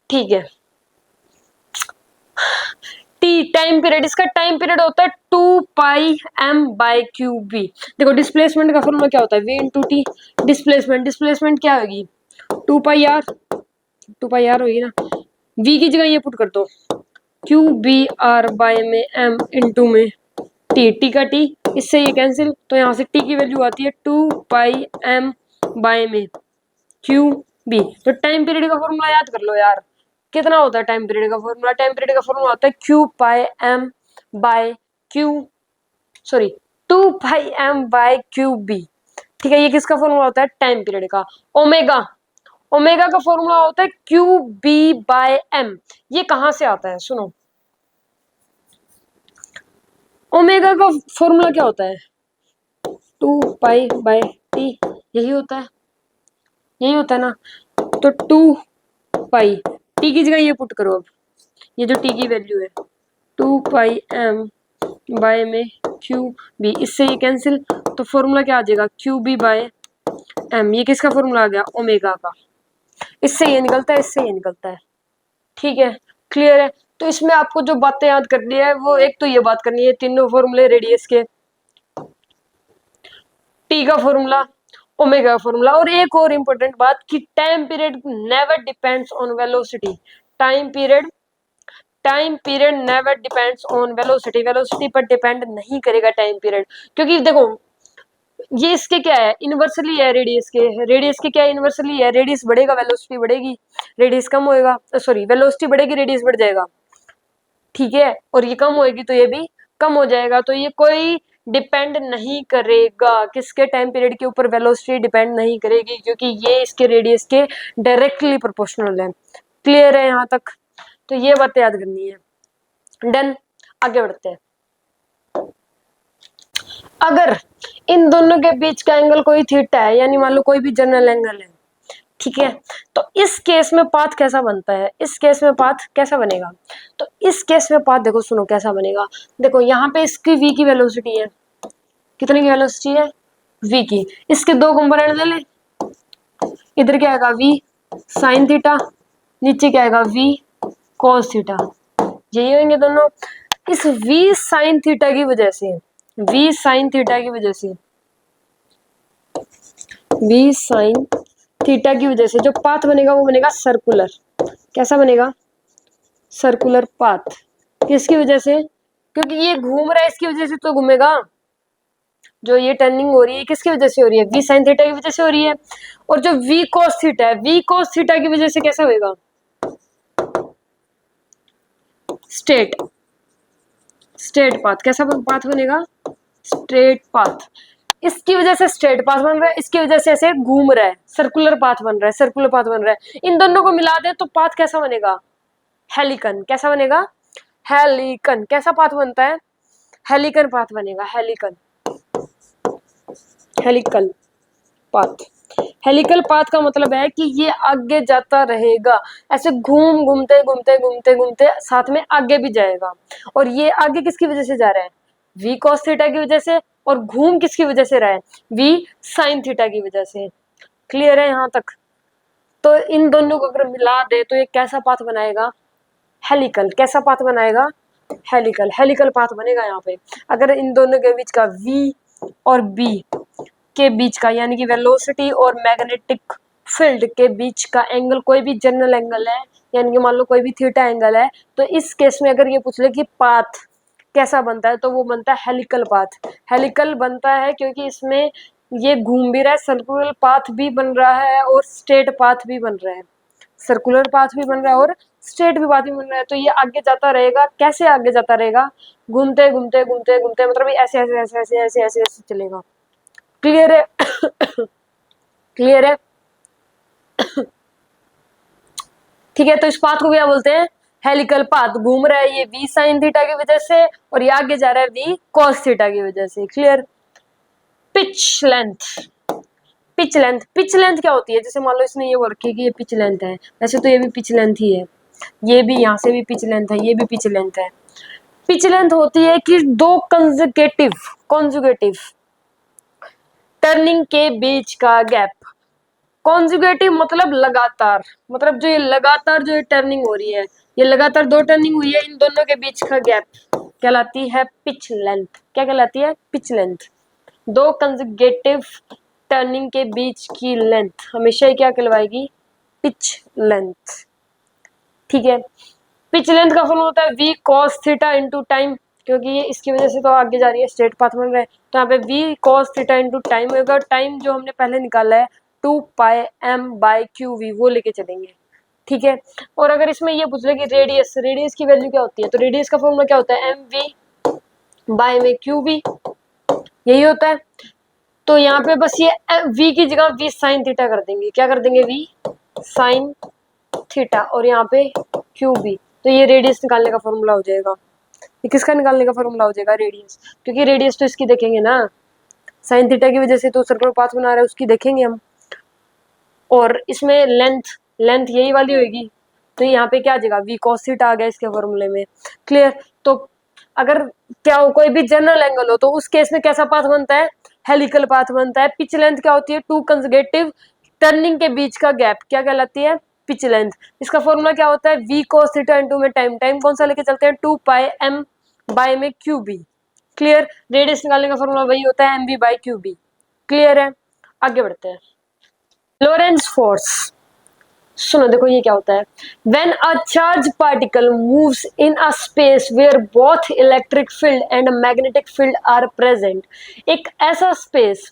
ठीक है। टी टाइम पीरियड, इसका टाइम पीरियड होता है 2πm/क्यूब। देखो डिस्प्लेसमेंट का फॉर्मूला क्या होता है, v इंटू टी। डिस्प्लेसमेंट क्या होगी, 2πr होगी ना। v की जगह ये पुट कर दो, QBR/में m इंटू में टी का टी, इससे ये कैंसिल, तो यहाँ से टी की वैल्यू आती है 2πm/में QB। तो टाइम पीरियड का फॉर्मूला याद कर लो यार, कितना होता है टाइम पीरियड का फॉर्मूला। टाइम पीरियड का फॉर्मूला होता है 2πm/QB। ठीक है, ये किसका फॉर्मूला होता है, टाइम पीरियड का। ओमेगा का फॉर्मूला होता है QB/m। ये कहां से आता है, सुनो। ओमेगा का फॉर्मूला क्या होता है, 2π/t, यही होता है ना। तो 2π, टी की जगह ये पुट करो, अब ये जो टी की वैल्यू है 2πm/में QB, इससे ये कैंसिल, तो फॉर्मूला क्या आ जाएगा, QB/m। ये किसका फॉर्मूला आ गया, ओमेगा का। इससे ये निकलता है, इससे ये निकलता है। ठीक है, क्लियर है। तो इसमें आपको जो बातें याद करनी है वो, एक तो ये बात करनी है तीनों फॉर्मूले रेडियस के, टी का फॉर्मूला, ओमेगा का फॉर्मूला, और एक और इम्पोर्टेंट बात कि time period never depends on velocity. Time period never depends on velocity पर डिपेंड नहीं करेगा टाइम पीरियड। क्योंकि देखो ये इसके क्या है, इनवर्सली है रेडियस के क्या है, इनवर्सली है। रेडियस बढ़ेगा वेलोसिटी बढ़ेगी, रेडियस कम होएगा, सॉरी वेलोसिटी बढ़ेगी रेडियस बढ़ जाएगा। ठीक है, और ये कम होएगी तो ये भी कम हो जाएगा। तो ये कोई डिपेंड नहीं करेगा किसके, टाइम पीरियड के ऊपर वेलोसिटी डिपेंड नहीं करेगी, क्योंकि ये इसके रेडियस के डायरेक्टली प्रोपोर्शनल है। क्लियर है यहाँ तक? तो ये बातें याद करनी है। डन, आगे बढ़ते हैं। अगर इन दोनों के बीच का एंगल कोई थीटा है, यानी मान लो कोई भी जनरल एंगल है, ठीक है, तो इस केस में पाथ कैसा बनता है, इस केस में पाथ कैसा बनेगा। तो इस केस में पाथ देखो, सुनो कैसा बनेगा। देखो यहाँ पे इसकी v की वेलोसिटी है, कितने की वेलोसिटी है, v की। इसके दो कंपोनेंट ले ले, इधर क्या आएगा v साइन थीटा, नीचे क्या आएगा v cos थीटा, यही होंगे दोनों। इस v साइन थीटा की वजह से, v साइन थीटा की वजह से, v साइन थीटा की वजह से जो पाथ बनेगा वो बनेगा सर्कुलर। कैसा बनेगा, सर्कुलर पाथ। किसकी वजह से, क्योंकि ये घूम रहा है, इसकी वजह से तो घूमेगा। जो ये टर्निंग हो रही है किसकी वजह से हो रही है, v साइन थीटा की वजह से हो रही है। और जो v cos थीटा है, v cos थीटा की वजह से कैसा होएगा, स्ट्रेट पाथ। कैसा पाथ बनेगा, स्ट्रेट पाथ। इसकी वजह से स्ट्रेट पाथ बन रहा है, इसकी वजह से ऐसे घूम रहा है, सर्कुलर पाथ बन रहा है। इन दोनों को मिला दे तो पाथ कैसा बनेगा, हेलिकन। कैसा बनेगा, हेलिकन। कैसा पाथ बनता है, हेलिकन पाथ बनेगा, हेलिकल पाथ। हेलिकल पाथ का मतलब है कि ये आगे जाता रहेगा, ऐसे घूमते साथ में आगे भी जाएगा। और ये आगे किसकी वजह से जा रहा है, v cos थीटा की वजह से, और घूम किसकी वजह से रहा है, v sin थीटा की वजह से। क्लियर है यहाँ तक? तो इन दोनों को अगर मिला दे तो ये कैसा पाथ बनाएगा, हेलिकल। कैसा पाथ बनाएगा, हेलिकल पाथ बनेगा यहाँ पे। अगर इन दोनों के बीच का v और b के बीच का, यानी कि वेलोसिटी और मैग्नेटिक फील्ड के बीच का एंगल कोई भी जनरल एंगल है, यानी कि मान लो कोई भी थीटा एंगल है, तो इस केस में अगर ये पूछ ले कि पाथ कैसा बनता है, तो वो बनता है हेलिकल पाथ। हेलिकल बनता है क्योंकि इसमें ये घूम भी रहा है, सर्कुलर पाथ भी बन रहा है और स्ट्रेट पाथ भी बन रहा है, सर्कुलर पाथ भी बन रहा है और स्ट्रेट भी पाथ भी बन रहा है। तो ये आगे जाता रहेगा, कैसे आगे जाता रहेगा, घूमते मतलब ऐसे चलेगा। क्लियर है? क्लियर है? ठीक है, तो इस पाथ को क्या बोलते हैं, हेलिकल पाथ। घूम रहा है ये v sin थीटा की वजह से, और ये आगे जा रहा है v cos थीटा की वजह से। क्लियर? पिच लेंथ क्या होती है, जैसे मान लो इसने ये वर्क की कि ये पिच लेंथ है, वैसे तो ये भी पिच लेंथ ही है। ये भी यहाँ से भी पिच लेंथ है, ये भी पिच लेंथ है। पिच लेंथ होती है कि दो कॉन्जुगेटिव टर्निंग के बीच का गैप। कॉन्जुगेटिव मतलब लगातार, मतलब जो ये लगातार जो ये टर्निंग हो रही है, ये लगातार दो टर्निंग हुई है, इन दोनों के बीच का गैप कहलाती है पिच लेंथ। क्या कहलाती है? Pitch length. दो कंजुगेटिव टर्निंग के बीच की लेंथ हमेशा ही क्या कहलवाएगी? Pitch length. ठीक है। पिच लेंथ का फॉर्मूला होता है v cos theta into time, क्योंकि ये इसकी वजह से तो आगे जा रही है, स्ट्रेट पाथ बन रहा है, तो यहाँ पे v cos theta into time होगा। टाइम जो हमने पहले निकाला है 2 पाई m बाई क्यू वी, वो लेके चलेंगे। ठीक है। और अगर इसमें ये पूछ ले कि रेडियस, रेडियस की वैल्यू क्या होती है, तो रेडियस का फॉर्मूला क्या होता है? एम वी बाय में क्यू वी, यही होता है। तो यहाँ पे बस ये v की जगह v साइन थीटा कर देंगे। क्या कर देंगे? v साइन थीटा, और यहाँ पे क्यू बी, तो ये रेडियस निकालने का फॉर्मूला हो जाएगा। ये किसका निकालने का फॉर्मूला हो जाएगा? रेडियस, क्योंकि रेडियस तो इसकी देखेंगे ना, साइन थीटा की वजह से तो सर्कुलर पाथ बना रहा है, उसकी देखेंगे हम। और इसमें लेंथ, लेंथ यही वाली होगी, तो यहाँ पे क्या आ जाएगा? वी कॉस थीटा आ गया इसके फॉर्मूले में। क्लियर? तो अगर क्या हो, कोई भी जनरल एंगल हो, तो उस केस में कैसा पाथ बनता है? हेलिकल पाथ बनता है। पिच लेंथ क्या होती है? टू कंजुगेटिव टर्निंग के बीच का गैप क्या कहलाती है? Pitch length. इसका फॉर्मूला क्या होता है? वी कॉस थीटा इंटू में टाइम, टाइम कौन सा लेके चलते हैं? 2 पाई एम बाय में क्यू बी। क्लियर? रेडियस निकालने का फॉर्मूला वही होता है, M B by Q B. Clear है? आगे बढ़ते हैं। लोरेंट्ज फोर्स, सुनो देखो ये क्या होता है। When a charge particle moves in a space where both electric field and magnetic field are present, एक ऐसा स्पेस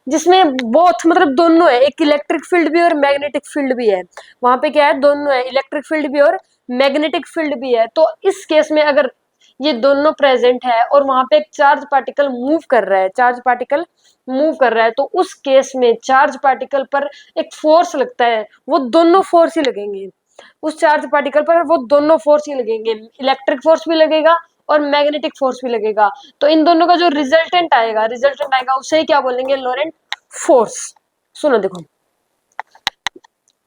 जिसमें बोथ मतलब दोनों है, एक इलेक्ट्रिक फील्ड भी और मैग्नेटिक फील्ड भी है, वहां पे क्या है? दोनों है, इलेक्ट्रिक फील्ड भी और मैग्नेटिक फील्ड भी है। तो इस केस में अगर ये दोनों प्रेजेंट है और वहां पे एक चार्ज पार्टिकल मूव कर रहा है, चार्ज पार्टिकल मूव कर रहा है, तो उस केस में चार्ज पार्टिकल पर एक फोर्स लगता है, वो दोनों फोर्स ही लगेंगे उस चार्ज पार्टिकल पर, वो दोनों फोर्स ही लगेंगे, इलेक्ट्रिक फोर्स भी लगेगा और मैग्नेटिक फोर्स भी लगेगा। तो इन दोनों का जो रिजल्टेंट आएगा उसे ही क्या बोलेंगे? लोरेंट फोर्स। सुनो देखो,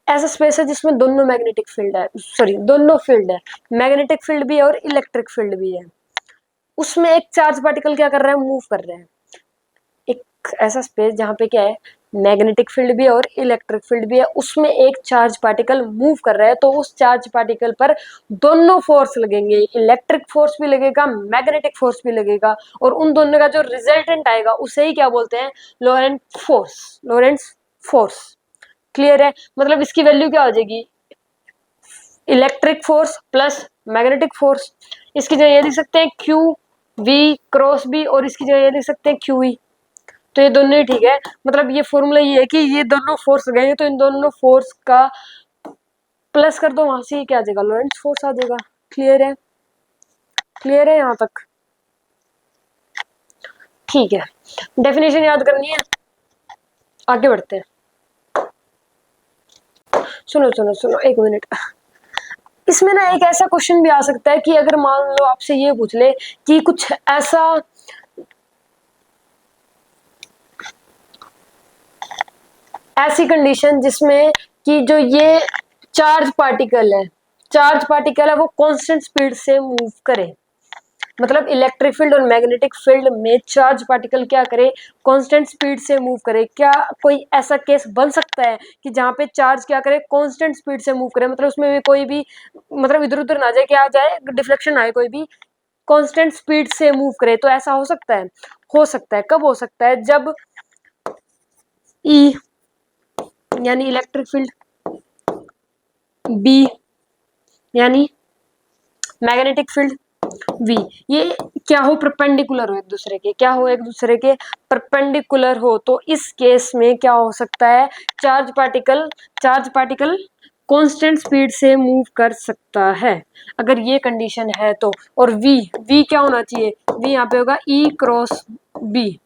ऐसा स्पेस है जिसमें दोनों मैग्नेटिक फील्ड है, सॉरी दोनों फील्ड है, मैग्नेटिक फील्ड भी है और इलेक्ट्रिक फील्ड भी है। उसमें एक चार्ज पार्टिकल क्या कर रहा है? मूव कर रहा है। एक ऐसा स्पेस जहां पे क्या है? मैग्नेटिक फील्ड भी है और इलेक्ट्रिक फील्ड भी है, उसमें एक चार्ज पार्टिकल मूव कर रहा है, तो उस चार्ज पार्टिकल पर दोनों फोर्स लगेंगे, इलेक्ट्रिक फोर्स भी लगेगा, मैग्नेटिक फोर्स भी लगेगा, और उन दोनों का जो रिजल्टेंट आएगा उसे ही क्या बोलते हैं? लोरेंट फोर्स। लोरेंट्स फोर्स। क्लियर है? मतलब इसकी वैल्यू क्या हो जाएगी? Electric force plus magnetic force. इसकी जगह ये लिख सकते हैं क्यू वी क्रॉस बी, और इसकी जगह ये लिख सकते हैं क्यू ई। तो ये दोनों ही ठीक है, मतलब ये फॉर्मूला ये है कि ये दोनों फोर्स लगेंगे, तो इन दोनों फोर्स का प्लस कर दो, वहां से क्या आ जाएगा? लोरेंट्स फोर्स आ जाएगा। क्लियर है? क्लियर है यहाँ तक? ठीक है, डेफिनेशन याद करनी है, आगे बढ़ते हैं। सुनो सुनो सुनो एक मिनट, इसमें ना एक ऐसा क्वेश्चन भी आ सकता है कि अगर मान लो आपसे ये पूछ ले कि कुछ ऐसा ऐसी कंडीशन जिसमें कि जो ये चार्ज पार्टिकल है वो कांस्टेंट स्पीड से मूव करे, मतलब इलेक्ट्रिक फील्ड और मैग्नेटिक फील्ड में चार्ज पार्टिकल क्या करे? कांस्टेंट स्पीड से मूव करे। क्या कोई ऐसा केस बन सकता है कि जहां पे चार्ज क्या करे? कांस्टेंट स्पीड से मूव करे, मतलब उसमें भी कोई भी मतलब इधर उधर ना जाए, क्या आ जाए? डिफ्लेक्शन आए, कोई भी कांस्टेंट स्पीड से मूव करे। तो ऐसा हो सकता है? हो सकता है। कब हो सकता है? जब ई यानी इलेक्ट्रिक फील्ड, बी यानी मैग्नेटिक फील्ड, वी ये क्या हो? परपेंडिकुलर हो एक दूसरे के। क्या हो? एक दूसरे के परपेंडिकुलर हो। तो इस केस में क्या हो सकता है? चार्ज पार्टिकल कांस्टेंट स्पीड से मूव कर सकता है, अगर ये कंडीशन है तो। और वी क्या होना चाहिए? वी यहाँ पे होगा ई क्रॉस बी।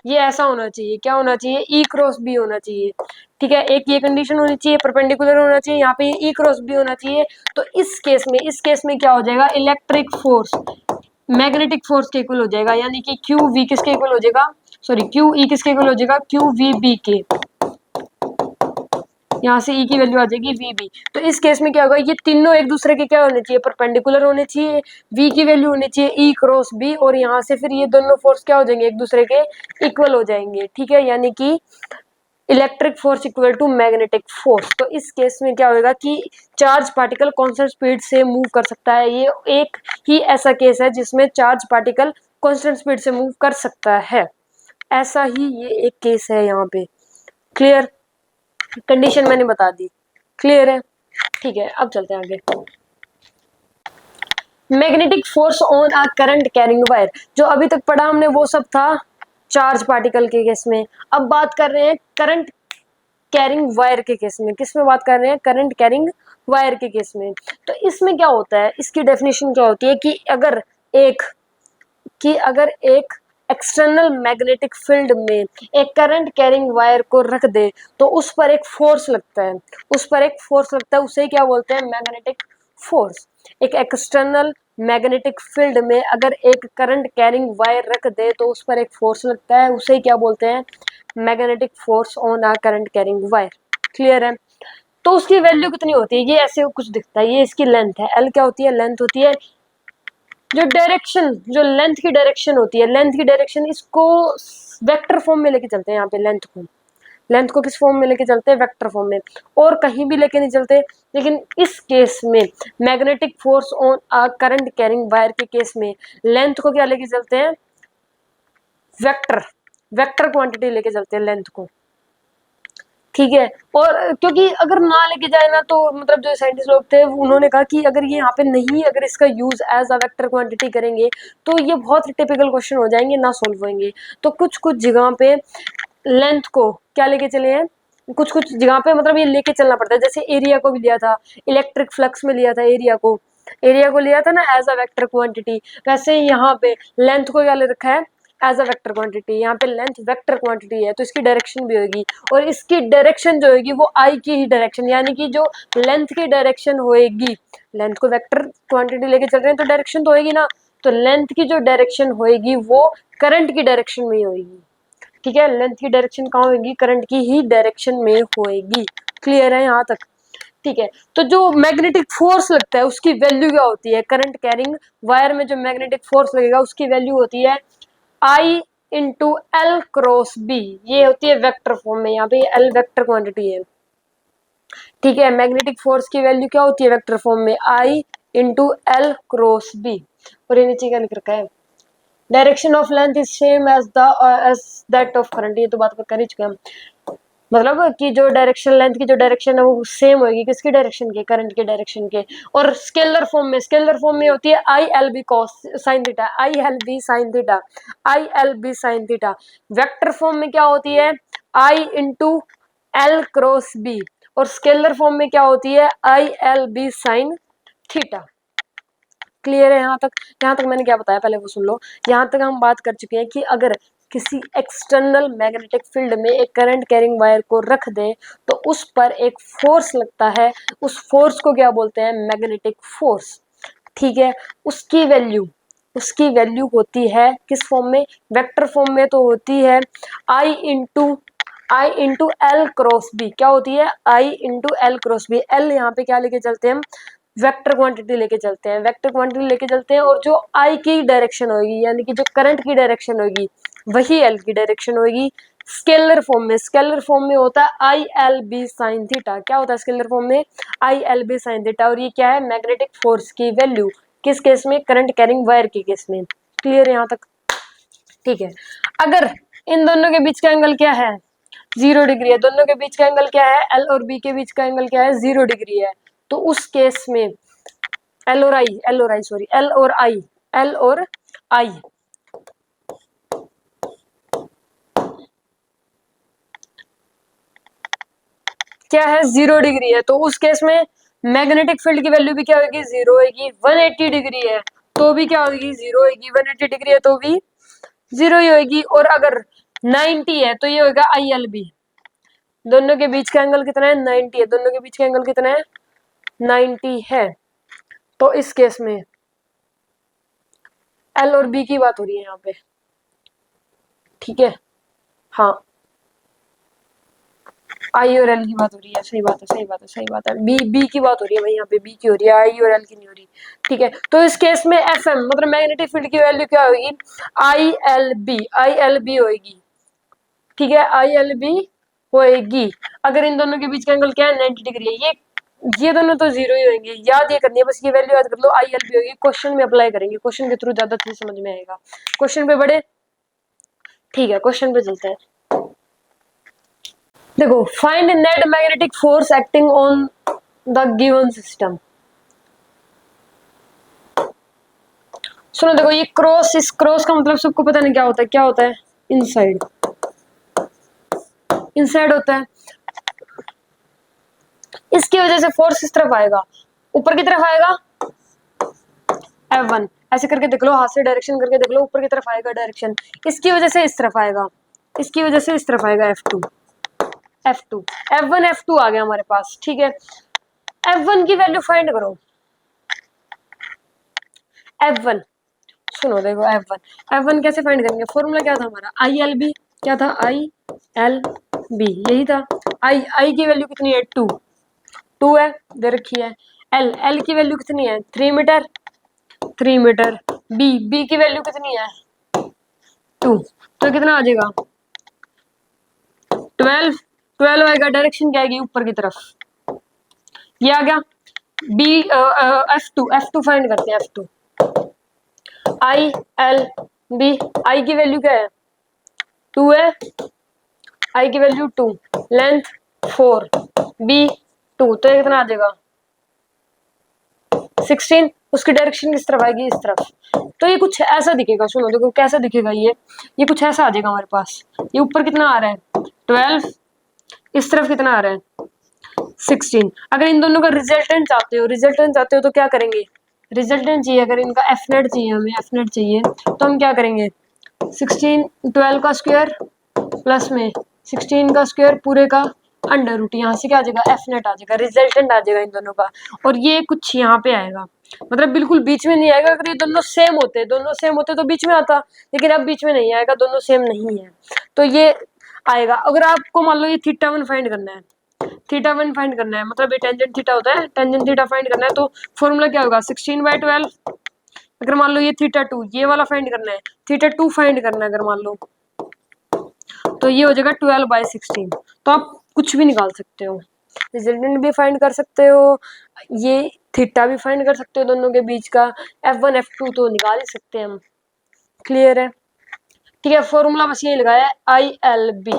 ये ऐसा होना चाहिए, क्या होना चाहिए? ई क्रॉस बी होना चाहिए। ठीक है, एक ये कंडीशन होनी चाहिए, परपेंडिकुलर होना चाहिए, यहाँ पे ई क्रॉस बी होना चाहिए। तो इस केस में क्या हो जाएगा? इलेक्ट्रिक फोर्स मैग्नेटिक फोर्स के इक्वल हो जाएगा, यानी कि क्यू वी किसके इक्वल हो जाएगा? सॉरी, क्यू ई किसके इक्वल हो जाएगा? क्यू वी बी के। यहाँ से ई की वैल्यू आ जाएगी वी बी। तो इस केस में क्या होगा, ये तीनों एक दूसरे के क्या होने चाहिए, परपेंडिकुलर होने चाहिए, वी की वैल्यू होनी चाहिए ई क्रॉस बी, और यहाँ से फिर ये दोनों फोर्स क्या हो जाएंगे, एक दूसरे के इक्वल हो जाएंगे। ठीक है, यानी कि electric force equal to magnetic force. तो इस केस में क्या होगा कि चार्ज पार्टिकल कांस्टेंट स्पीड से मूव कर सकता है। ये एक ही ऐसा केस है जिसमें चार्ज पार्टिकल कांस्टेंट स्पीड से मूव कर सकता है। ऐसा ही ये एक केस है यहाँ पे। क्लियर, कंडीशन मैंने बता दी, क्लियर है। ठीक है, अब चलते हैं आगे। Magnetic force on a current carrying wire, जो अभी तक पढ़ा हमने वो सब था चार्ज पार्टिकल के केस में। अब बात कर रहे हैं करंट कैरिंग वायर के केस में। किस में बात कर रहे हैं, करंट कैरिंग वायर के केस में। तो इसमें क्या होता है, इसकी डेफिनेशन क्या होती है कि अगर एक एक्सटर्नल मैग्नेटिक फील्ड में एक करंट कैरिंग वायर को रख दे तो उस पर एक फोर्स लगता है, उसे क्या बोलते हैं, मैग्नेटिक फोर्स। एक एक्सटर्नल मैग्नेटिक फील्ड में अगर एक करंट कैरिंग वायर रख दे तो उस पर एक फोर्स लगता है, उसे क्या बोलते हैं, magnetic force on a current carrying wire. Clear है। तो उसकी वैल्यू कितनी होती है, ये ऐसे कुछ दिखता है, ये इसकी लेंथ है, एल क्या होती है, लेंथ होती है। जो लेंथ की डायरेक्शन होती है, लेंथ की डायरेक्शन इसको वेक्टर फॉर्म में लेके चलते हैं। यहाँ पे लेंथ को किस फॉर्म में लेके चलते हैं, वेक्टर फॉर्म में, और कहीं भी लेके नहीं चलते। लेकिन इस केस में magnetic force on a current carrying wire के केस में लेंथ को क्या लेके चलते हैं, वेक्टर क्वांटिटी लेके चलते हैं लेंथ को। ठीक है, और क्योंकि अगर ना लेके जाए ना तो मतलब जो साइंटिस्ट लोग थे उन्होंने कहा कि अगर ये यहाँ पे नहीं, अगर इसका use as a vector quantity करेंगे तो ये बहुत टिपिकल क्वेश्चन हो जाएंगे, ना सॉल्व होंगे। तो कुछ कुछ जगह पे लेंथ को क्या लेके चले हैं, कुछ कुछ जगह पे मतलब ये लेके चलना पड़ता है। जैसे एरिया को भी लिया था, इलेक्ट्रिक फ्लक्स में लिया था एरिया को लिया था ना एज अ वेक्टर क्वांटिटी, वैसे यहाँ पे लेंथ को क्या ले रखा है, एज अ वेक्टर क्वांटिटी। यहाँ पे लेंथ वेक्टर क्वांटिटी है तो इसकी डायरेक्शन भी होगी, और इसकी डायरेक्शन जो होगी वो आई की ही डायरेक्शन, यानी कि जो लेंथ की डायरेक्शन होएगी, लेंथ को वेक्टर क्वांटिटी लेके चल रहे हैं तो डायरेक्शन तो होएगी ना, तो लेंथ की जो डायरेक्शन होएगी वो करंट की डायरेक्शन में ही होएगी। ठीक है, लेंथ की डायरेक्शन कहाँ होगी, करंट की ही डायरेक्शन में होएगी। क्लियर है यहाँ तक। ठीक है, तो जो मैग्नेटिक फोर्स लगता है उसकी वैल्यू क्या होती है, करंट कैरिंग वायर में जो मैग्नेटिक फोर्स लगेगा उसकी वैल्यू होती है I into L cross B. ये होती है वेक्टर फॉर्म में, यहाँ पे एल वेक्टर क्वांटिटी है। ठीक है, मैग्नेटिक फोर्स की वैल्यू क्या होती है वेक्टर फॉर्म में, I into L cross B. और ये नीचे क्या लिख रखा है, direction of length is same as that of current. ये तो बात कर ही चुके हम, मतलब कि जो डायरेक्शन, लेंथ की जो डायरेक्शन है वो सेम होगी किसकी डायरेक्शन के, करंट के डायरेक्शन के। और स्केलर फॉर्म में होती है I L B cos sine theta, I L B sine theta. Vector form में क्या होती है, I into L cross B, और स्केलर फॉर्म में क्या होती है, I L B sine theta. Clear है यहाँ तक मैंने क्या बताया पहले वो सुन लो। यहाँ तक हम बात कर चुके हैं कि अगर किसी एक्सटर्नल मैग्नेटिक फील्ड में एक करंट कैरिंग वायर को रख दे तो उस पर एक फोर्स लगता है, उस फोर्स को क्या बोलते हैं, मैग्नेटिक फोर्स। ठीक है, उसकी वैल्यू होती है किस फॉर्म में, वेक्टर फॉर्म में तो होती है I into L cross B. क्या होती है, I into L cross B. L यहाँ पे क्या लेके चलते हैं हम, वेक्टर क्वांटिटी लेके चलते हैं, और जो आई की डायरेक्शन होगी यानी कि जो करंट की डायरेक्शन होगी वही एल की डायरेक्शन होगी। स्केलर फॉर्म में होता है I L B sine theta. क्या होता है स्केलर फॉर्म में, I L B sine theta. और ये क्या है, मैग्नेटिक फोर्स की वैल्यू, किस केस में, करंट कैरिंग वायर के केस में। क्लियर है यहाँ तक। ठीक है, अगर इन दोनों के बीच का एंगल क्या है, 0 डिग्री है, दोनों के बीच का एंगल क्या है, एल और बी के बीच का एंगल क्या है, 0 डिग्री है, तो उस केस में एल और आई क्या है, 0 डिग्री है, तो उस केस में मैग्नेटिक फील्ड की वैल्यू भी क्या होगी, 0 होगी। 180 डिग्री है तो भी क्या होगी, 0 होगी। 180 डिग्री है तो भी 0 ही होगी। और अगर 90 है तो ये होगा आई एल बी। दोनों के बीच का एंगल कितना है, 90 है। दोनों के बीच का एंगल कितना है, 90 है। तो इस केस में एल और बी की बात हो रही है यहाँ पे। ठीक है, हाँ आई और एल की बात हो रही है, सही बात है, सही बात है, सही बात है। बी की बात हो रही है भाई, यहाँ पे बी की हो रही है, आई और एल की नहीं हो रही। ठीक है, तो इस केस में एफ एम मतलब मैग्नेटिक फील्ड की वैल्यू क्या होगी, I L B, I L B होगी। ठीक है, आई एल बी होएगी। अगर इन दोनों के बीच का एंगल क्या है, 90 डिग्री है। ये दोनों तो जीरो ही होंगे, याद ये करनी है बस, ये वैल्यू याद कर लो, आई एल बी होगी। क्वेश्चन में अप्लाई करेंगे, क्वेश्चन के थ्रू ज्यादा अच्छे समझ में आएगा। क्वेश्चन पे बढ़े, ठीक है, क्वेश्चन पे चलते हैं। देखो, find net magnetic force acting on the given system. सुनो, देखो ये क्रॉस, इस क्रॉस का मतलब सबको पता नहीं क्या होता है, क्या होता है, इनसाइड, इनसाइड होता है। इसकी वजह से फोर्स इस तरफ आएगा, ऊपर की तरफ आएगा F1, ऐसे करके देख लो, हाथ से डायरेक्शन करके देख लो, ऊपर की तरफ आएगा डायरेक्शन। इसकी वजह से इस तरफ आएगा, इसकी वजह से इस तरफ आएगा F2, F2, F1 F2 आ गया हमारे पास। ठीक है, F1 की वैल्यू फाइंड करो। F1, सुनो देखो, F1 कैसे फाइंड करेंगे, फॉर्मूला क्या था हमारा, आई एल बी, क्या था, आई एल बी, यही था। आई की वैल्यू कितनी है, 2 है, दे रखी है। एल की वैल्यू कितनी है, 3 मीटर, 3 मीटर। बी की वैल्यू कितनी है, 2, तो कितना आ जाएगा, 12 आएगा। डायरेक्शन क्या आएगी, ऊपर की तरफ, ये आ गया। बी F2 फाइंड करते हैं, F2, आई एल बी, आई की वैल्यू क्या है, 2 है, आई की वैल्यू 2, लेंथ 4, बी 2, तो ये कितना आ जाएगा, 16। उसकी डायरेक्शन किस तरफ आएगी, इस तरफ। तो ये कुछ ऐसा दिखेगा, सुनो देखो कैसा दिखेगा, ये कुछ ऐसा आ जाएगा हमारे पास। ये ऊपर कितना आ रहा है, 12, इस तरफ कितना आ रहा है, 16। अगर इन दोनों का रिजल्टेंट चाहते हो तो क्या करेंगे, रिजल्टेंट चाहिए, अगर इनका एफ नेट चाहिए, हमें एफ नेट चाहिए, तो हम क्या करेंगे, 16, 12 का स्क्वायर प्लस में 16 का स्क्वायर पूरे का अंडर रूट, यहाँ से क्या आ जाएगा, एफ नेट आ जाएगा, रिजल्टेंट आ जाएगा इन दोनों का। और ये कुछ यहाँ पे आएगा, मतलब बिल्कुल बीच में नहीं आएगा। अगर ये दोनों सेम होते तो बीच में आता, लेकिन अब बीच में नहीं आएगा, दोनों सेम नहीं है, तो ये आएगा। अगर आपको मान लो ये θ1 फाइंड करना है, θ1 फाइंड करना है, मतलब ये टेंजेंट थीटा होता है, टेंजेंट थीटा फाइंड करना है, तो फॉर्मूला क्या होगा, 16/12। अगर मान लो ये θ2, ये वाला फाइंड करना है, θ2 फाइंड करना है अगर मान लो, तो ये हो जाएगा 12/16। तो आप कुछ भी निकाल सकते हो, रिजल्टेंट भी फाइंड कर सकते हो, ये थीटा भी फाइंड कर सकते हो, दोनों के बीच का F1 F2 तो निकाल ही सकते हैं हम। क्लियर है, ठीक है। फॉर्मूला बस ये लगाया है, आई एल बी,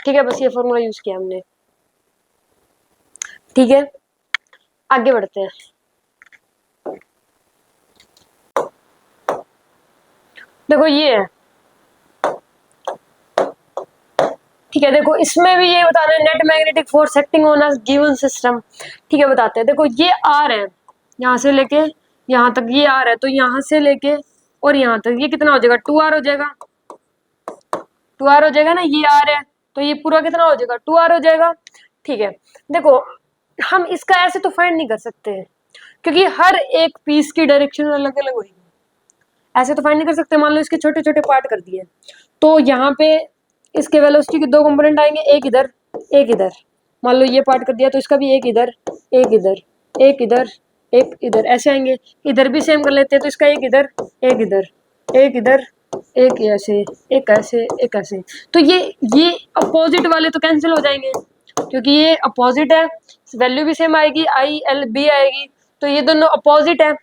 ठीक है, बस ये फॉर्मूला यूज किया हमने। ठीक है, आगे बढ़ते हैं। देखो ये है, ठीक है, देखो इसमें भी ये बता रहे हैं, net magnetic force acting on a given system. ठीक है, बताते हैं। देखो ये आर है, यहाँ से लेके यहाँ तक ये आर है, तो यहाँ से लेके और यहाँ तक ये कितना हो जाएगा, 2r हो जाएगा, 2r हो जाएगा ना, ये आर है, तो ये पूरा कितना हो जाएगा, 2r हो जाएगा। ठीक है, देखो हम इसका ऐसे तो फाइंड नहीं कर सकते हैं, क्योंकि हर एक पीस की डायरेक्शन अलग अलग होगी, ऐसे तो फाइंड नहीं कर सकते। मान लो इसके छोटे छोटे पार्ट कर दिए, तो यहाँ पे इसके वेलोसिटी के 2 कंपोनेंट आएंगे, एक इधर एक इधर। मान लो ये पार्ट कर दिया, तो इसका भी एक इधर एक इधर एक इधर एक इधर, ऐसे आएंगे। इधर भी सेम कर लेते हैं, तो इसका एक इधर एक इधर एक इधर एक ऐसे एक ऐसे एक ऐसे। तो ये अपोजिट वाले तो कैंसिल हो जाएंगे, क्योंकि ये अपोजिट है, वैल्यू भी सेम आएगी, आई एल बी आएगी, तो ये दोनों अपोजिट है,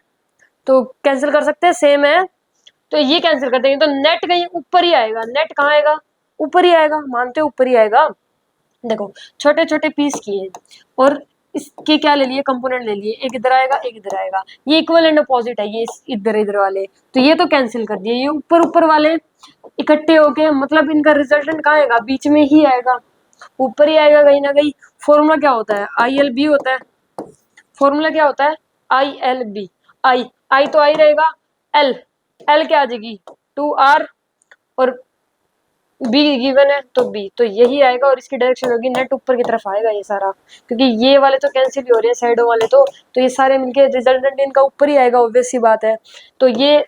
तो कैंसिल कर सकते हैं, सेम है, तो ये कैंसिल कर देंगे। तो नेट कहीं ऊपर ही आएगा, नेट कहाँ आएगा, ऊपर ही आएगा, मानते ऊपर ही आएगा। देखो छोटे छोटे पीस किए और इसके क्या ले लिए, कंपोनेंट ले लिए, एक इधर आएगा एक इधर आएगा, ये इक्वल एंड अपोजिट है, ये इधर इधर वाले, तो ये तो कैंसिल कर दिए। ये ऊपर ऊपर वाले इकट्ठे होके, मतलब इनका रिजल्टेंट कहाँ आएगा, बीच में ही आएगा, ऊपर ही आएगा कहीं ना कहीं। फॉर्मूला क्या होता है, आई एल बी होता है, फॉर्मूला क्या होता है, आई एल बी। आई तो आई रहेगा, एल क्या आ जाएगी, 2r, और बी गिवन है तो बी, तो यही आएगा, और इसकी डायरेक्शन होगी नेट ऊपर की तरफ आएगा ये सारा, क्योंकि ये वाले तो कैंसिल ही हो रहे हैं साइडों वाले, तो ये सारे मिलके रिजल्टेंट इनका ऊपर ही आएगा, ऑब्वियस सी बात है। तो ये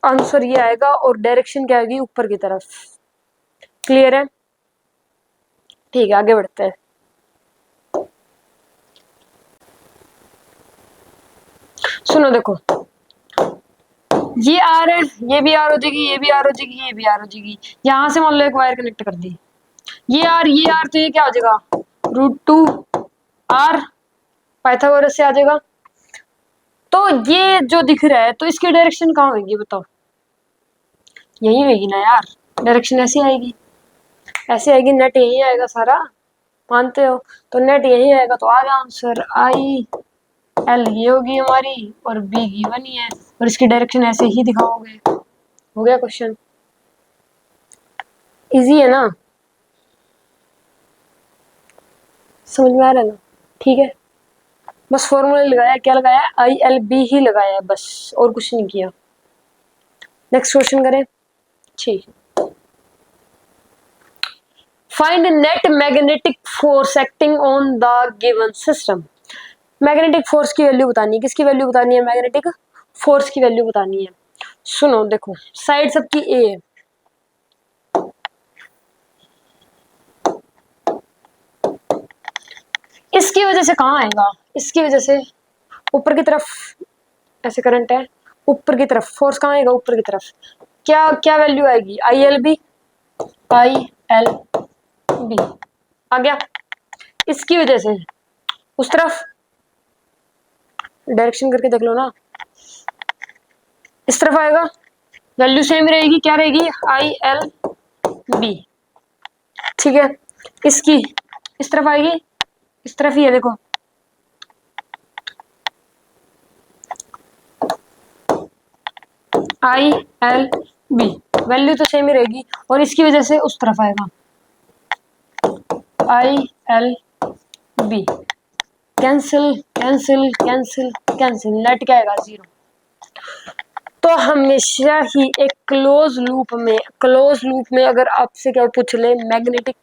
आंसर ये आएगा, और डायरेक्शन क्या आएगी, ऊपर की तरफ। क्लियर है, ठीक है, आगे बढ़ते हैं। सुनो देखो, ये आर है, ये भी आर हो जाएगी, ये भी आर हो जाएगी, ये भी आर हो जाएगी। यहां से मान लो एक वायर कनेक्ट कर दी, ये आर, तो ये क्या हो जाएगा, √2r पाइथागोरस से आ जाएगा। तो ये जो दिख रहा है, तो इसकी डायरेक्शन कहाँ होगी बताओ, यही होगी ना यार, डायरेक्शन ऐसी आएगी, ऐसे आएगी, नेट यही आएगा सारा, मानते हो, तो नेट यही आएगा, तो आ गया आंसर, आई एल ये होगी हमारी, और बी गिवन ही है, और इसकी डायरेक्शन ऐसे ही दिखाओगे। हो गया क्वेश्चन, इजी है ना, समझ में आ रहा है ना, ठीक है, बस फॉर्मूला लगाया, क्या लगाया, आई एल बी ही लगाया है बस, और कुछ नहीं किया। नेक्स्ट क्वेश्चन करें, ठीक, find net magnetic force acting on the given system. Magnetic force की वैल्यू बतानी है, किसकी वैल्यू बतानी है, मैग्नेटिक फोर्स की वैल्यू बतानी है। सुनो देखो, साइड सबकी ए है, इसकी वजह से कहाँ आएगा, इसकी वजह से ऊपर की तरफ ऐसे करंट है, ऊपर की तरफ फोर्स कहाँ आएगा, ऊपर की तरफ, क्या क्या वैल्यू आएगी, आई एल बी, आ गया। इसकी वजह से उस तरफ डायरेक्शन करके देख लो ना, इस तरफ आएगा, वैल्यू सेम रहेगी, क्या रहेगी, आई एल बी, ठीक है। इसकी इस तरफ आएगी, इस तरफ ही है देखो, आई एल बी, वैल्यू तो सेम ही रहेगी, और इसकी वजह से उस तरफ आएगा, I L B, cancel cancel cancel cancel, net क्या आएगा, 0। तो हमेशा ही एक क्लोज लूप में अगर आपसे क्या पूछ ले, मैग्नेटिक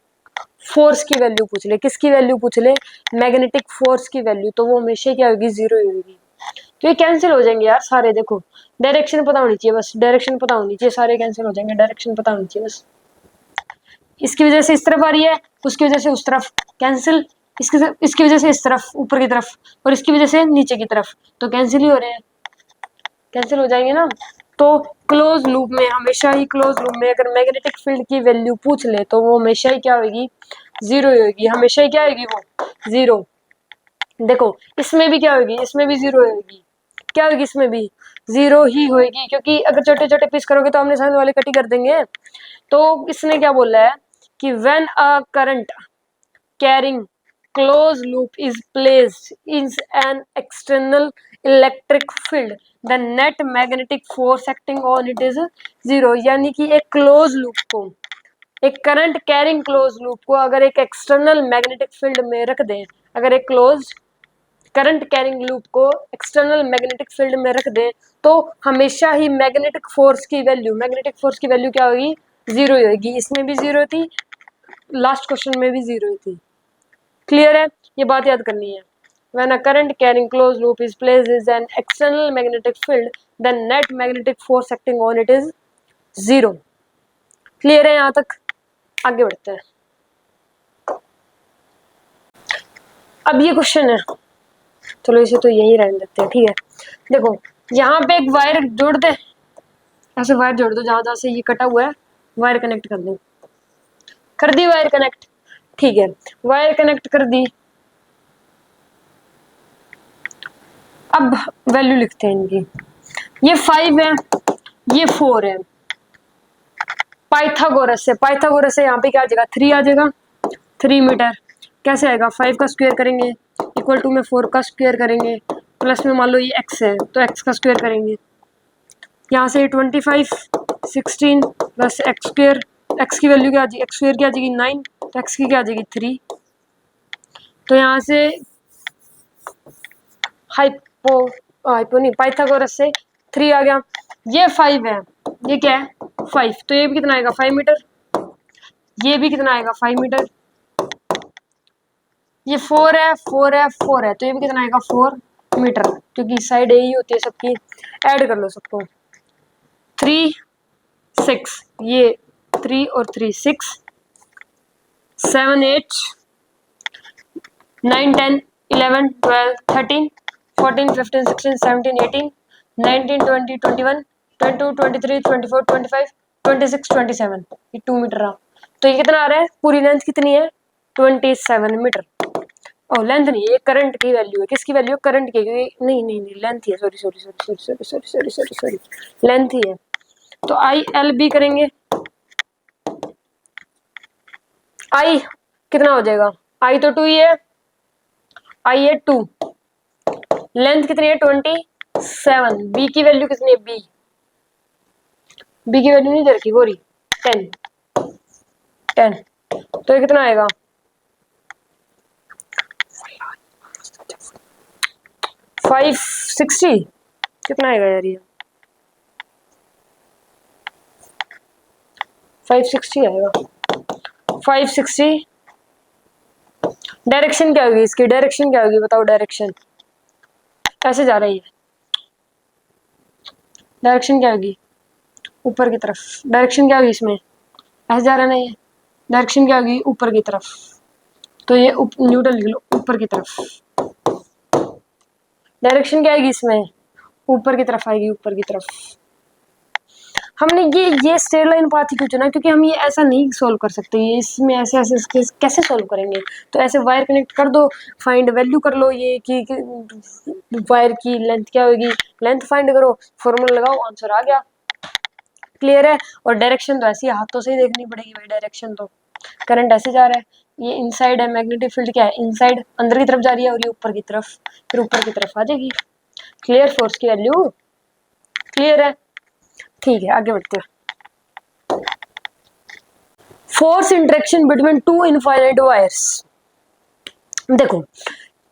फोर्स की वैल्यू पूछ ले, किसकी वैल्यू पूछ ले, मैग्नेटिक फोर्स की वैल्यू, तो वो हमेशा क्या होगी, 0 ही होगी। तो ये कैंसिल हो जाएंगे यार सारे, देखो डायरेक्शन पता होनी चाहिए, बस डायरेक्शन पता होनी चाहिए, सारे कैंसिल हो जाएंगे, डायरेक्शन पता होनी चाहिए बस। इसकी वजह से इस तरफ आ रही है, उसकी वजह से उस तरफ, कैंसिल, इसकी वजह से इस तरफ ऊपर की तरफ, और इसकी वजह से नीचे की तरफ, तो कैंसिल ही हो रहे हैं, कैंसिल हो जाएंगे ना। तो क्लोज लूप में, हमेशा ही क्लोज लूप में अगर मैग्नेटिक फील्ड की वैल्यू पूछ ले, तो वो हमेशा ही क्या होगी, 0 ही होगी, हमेशा ही क्या होगी वो, 0। देखो इसमें भी क्या होगी, इसमें भी 0 होगी, क्या होगी, इसमें भी 0 ही होगी, क्योंकि अगर छोटे छोटे पीस करोगे तो हमने सामने वाले कट ही कर देंगे। तो इसने क्या बोला है कि when a current carrying closed loop is placed in an external electric field, the net magnetic force acting on it is 0। यानी कि एक क्लोज लूप को, एक करंट कैरिंग क्लोज लूप को अगर एक एक्सटर्नल मैग्नेटिक फील्ड में रख दें, अगर एक क्लोज करंट कैरिंग लूप को एक्सटर्नल मैग्नेटिक फील्ड में रख दें, तो हमेशा ही मैग्नेटिक फोर्स की वैल्यू क्या होगी, 0 ही होगी। इसमें भी 0 थी, लास्ट क्वेश्चन में भी 0 ही थी। क्लियर है, ये बात याद करनी है। When a current carrying closed loop is placed in an external magnetic field, the net magnetic force acting on it is 0। Clear है यहाँ तक, आगे बढ़ते हैं। अब ये क्वेश्चन है, चलो इसे तो यही रहने देते हैं, ठीक है। देखो यहाँ पे एक वायर जोड़ दे, ऐसे वायर जोड़ दो, जहां से ये कटा हुआ है वायर कनेक्ट कर दो, कर दी वायर कनेक्ट, ठीक है, वायर कनेक्ट कर दी। अब वैल्यू लिखते हैं इनकी, ये 5 है, ये 4 है, पाइथागोरस से यहाँ पे क्या आ जाएगा, 3 आ जाएगा, 3 मीटर। कैसे आएगा, 5 का स्क्वायर करेंगे इक्वल टू में 4 का स्क्वायर करेंगे, प्लस में मान लो ये x है तो x का स्क्वायर करेंगे, यहाँ से 25 16 प्लस एक्स स्क्वायर, एक्स की वैल्यू क्या आ जाएगी, एक्स स्क्वायर क्या आ जाएगी 9, तो एक्स की क्या आ जाएगी 3। तो यहाँ से हाइपो नहीं, पाइथागोरस से 3 आ गया, ये 5 है, ये क्या है 5, तो ये भी कितना आएगा 5 मीटर, ये भी कितना आएगा 5 मीटर, ये 4 है 4 है 4 है, तो ये भी कितना आएगा 4 मीटर, क्योंकि साइड यही होती है सबकी, ऐड कर लो सबको, 3 6, ये 3 और 3 6 7 8 9 10 11 12 13 14 15 16 17 18 19 20 21 22 23 24 25 26 27 ये 2 मीटर रहा। तो ये कितना आ रहा है, पूरी लेंथ कितनी है 27 मीटर। और लेंथ नहीं, ये करंट की वैल्यू है। किसकी वैल्यू है, करंट की। नहीं नहीं नहीं लेंथ ही है, sorry sorry sorry sorry sorry sorry sorry sorry sorry length ही है। तो आई एल बी करेंगे, आई कितना हो जाएगा, आई तो 2 ही है, आई है 2, लेंथ कितनी है 27, बी की वैल्यू कितनी है, बी की वैल्यू नहीं दे रखी, गोरी 10 10। तो ये कितना आएगा 560, कितना आएगा यार ये 560 आएगा 560। डायरेक्शन क्या होगी इसकी, डायरेक्शन क्या होगी बताओ, डायरेक्शन ऐसे जा रही है, डायरेक्शन क्या होगी ऊपर की तरफ, डायरेक्शन क्या होगी इसमें ऐसे जा रहा है ना, ये डायरेक्शन क्या होगी ऊपर की तरफ। तो ये न्यूट्रल लिख लो, ऊपर की तरफ। डायरेक्शन क्या आएगी इसमें, ऊपर की तरफ आएगी, ऊपर की तरफ। हमने ये स्ट्रेट लाइन पाथ ही क्यों चुना, क्योंकि हम ये ऐसा नहीं सोल्व कर सकते, ये इसमें ऐसे ऐसे कैसे सोल्व करेंगे। तो ऐसे वायर कनेक्ट कर दो, फाइंड वैल्यू कर लो ये कि वायर की लेंथ क्या होगी, लेंथ फाइंड करो, फॉर्मूला लगाओ, आंसर आ गया। क्लियर है। और डायरेक्शन तो ऐसी हाथों से ही देखनी पड़ेगी भाई, डायरेक्शन तो करंट ऐसे जा रहा है, ये इनसाइड है, मैग्नेटिक फील्ड क्या है इनसाइड, अंदर की तरफ जा रही है, और ये ऊपर की तरफ, फिर ऊपर की तरफ आ जाएगी। क्लियर, फोर्स की वैल्यू क्लियर है। ठीक है, आगे बढ़ते हैं। Force interaction between two infinite wires. देखो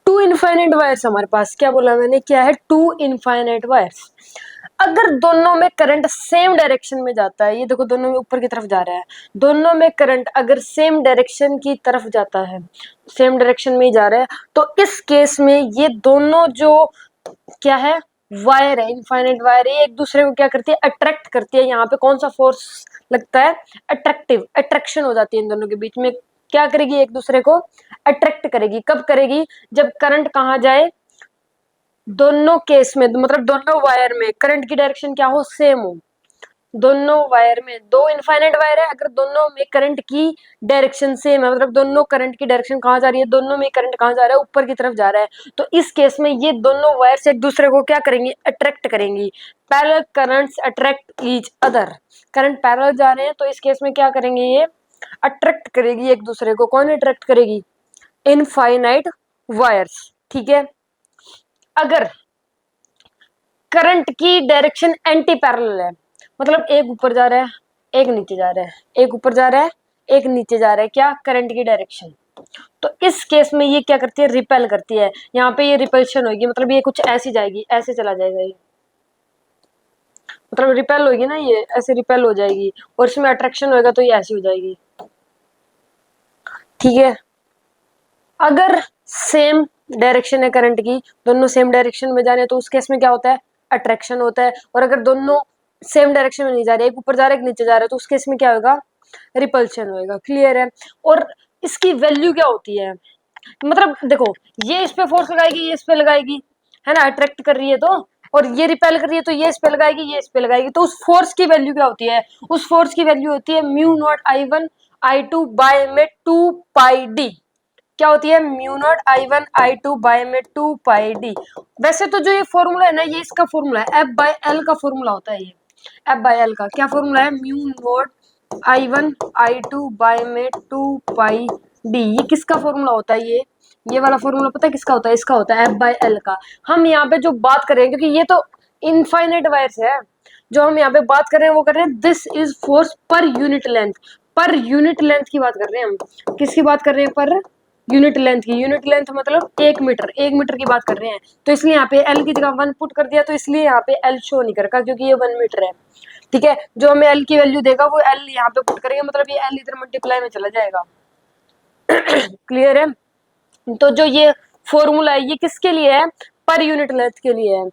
टू इनफाइनाइट वायर्स हमारे पास, क्या बोला मैंने, क्या है टू इनफाइनाइट वायर्स। अगर दोनों में करंट सेम डायरेक्शन में जाता है, ये देखो दोनों में ऊपर की तरफ जा रहा है, दोनों में करंट अगर सेम डायरेक्शन की तरफ जाता है, सेम डायरेक्शन में ही जा रहा है, तो इस केस में ये दोनों जो क्या है वायर है, इनफाइनाइट वायर है, एक दूसरे को क्या करती है अट्रैक्ट करती है। यहाँ पे कौन सा फोर्स लगता है, अट्रैक्टिव, अट्रैक्शन हो जाती है इन दोनों के बीच में। क्या करेगी, एक दूसरे को अट्रैक्ट करेगी। कब करेगी, जब करंट कहाँ जाए, दोनों केस में, मतलब दोनों वायर में करंट की डायरेक्शन क्या हो, सेम हो। दोनों वायर में, दो इनफाइनाइट वायर है, अगर दोनों में करंट की डायरेक्शन सेम है, मतलब दोनों करंट की डायरेक्शन कहाँ जा रही है, दोनों में करंट कहाँ जा रहा है, ऊपर की तरफ जा रहा है, तो इस केस में ये दोनों वायर्स एक दूसरे को क्या करेंगी, अट्रैक्ट करेंगी। Parallel currents attract each other, current parallel जा रहे हैं, तो इस केस में क्या करेंगे, ये अट्रैक्ट करेगी एक दूसरे को। कौन अट्रैक्ट करेगी, इनफाइनाइट वायर्स। ठीक है, अगर करंट की डायरेक्शन एंटी पैरेलल है, मतलब एक ऊपर जा रहा है, एक नीचे जा रहा है, एक ऊपर जा रहा है, एक नीचे जा रहा है, क्या करंट की डायरेक्शन, तो इस केस में ये क्या करती है, रिपेल करती है। यहाँ पे ये रिपल्शन होगी, मतलब ये कुछ ऐसी जाएगी, ऐसे चला जाएगा ये, मतलब रिपेल होगी ना, ये ऐसे रिपेल हो जाएगी, और इसमें अट्रैक्शन होगा तो ये ऐसी हो जाएगी। ठीक है, अगर सेम डायरेक्शन है करंट की, दोनों सेम डायरेक्शन में जा रहे हैं, तो उस केस में क्या होता है, अट्रैक्शन होता है। और अगर दोनों सेम डायरेक्शन में नहीं जा रहे, एक ऊपर जा रहा है एक नीचे जा रहा है, तो उस केस में क्या होगा, रिपल्शन होएगा। क्लियर है। और इसकी वैल्यू क्या होती है, मतलब देखो ये इस पे फोर्स लगाएगी, ये इस पे लगाएगी, है ना, अट्रैक्ट कर रही है तो, और ये रिपेल कर रही है तो ये इस पे लगाएगी, ये इस पे लगाएगी, तो उस फोर्स की वैल्यू क्या होती है, उस फोर्स की वैल्यू होती है mu naught I1 I2 bye में 2 पाई डी। क्या होती है, mu naught I1 I2 bye में 2 पाई डी। वैसे तो जो ये फॉर्मूला है ना, ये इसका फॉर्मूला है, एफ बाय एल का फॉर्मूला होता है, ये एफ बाय एल का क्या फॉर्मूला है, mu naught I1 I2 bye में 2 पाई डी। ये किसका फॉर्मूला होता है, ये वाला फॉर्मूला पता है किसका होता है, इसका होता है एफ बाय एल का। हम यहाँ पे जो बात कर रहे हैं, क्योंकि ये तो इनफाइनाइट वायर्स है, जो हम यहाँ पे बात कर रहे हैं वो कर रहे हैं this is force per unit length, per unit length की बात कर रहे हैं हम। किसकी बात कर रहे हैं, पर यूनिट लेंथ की। यूनिट लेंथ मतलब 1 मीटर, 1 मीटर की बात कर रहे हैं, तो इसलिए यहाँ पे एल की जगह 1 पुट कर दिया, तो इसलिए यहाँ पे एल शो नहीं करेगा, क्योंकि ये 1 मीटर है। ठीक है, जो हमें एल की वैल्यू देगा वो एल यहाँ पे पुट करेंगे, मतलब ये एल इधर मल्टीप्लाई में चला जाएगा। क्लियर है। तो जो ये फॉर्मूला है ये किसके लिए है, पर यूनिट लेंथ के लिए है।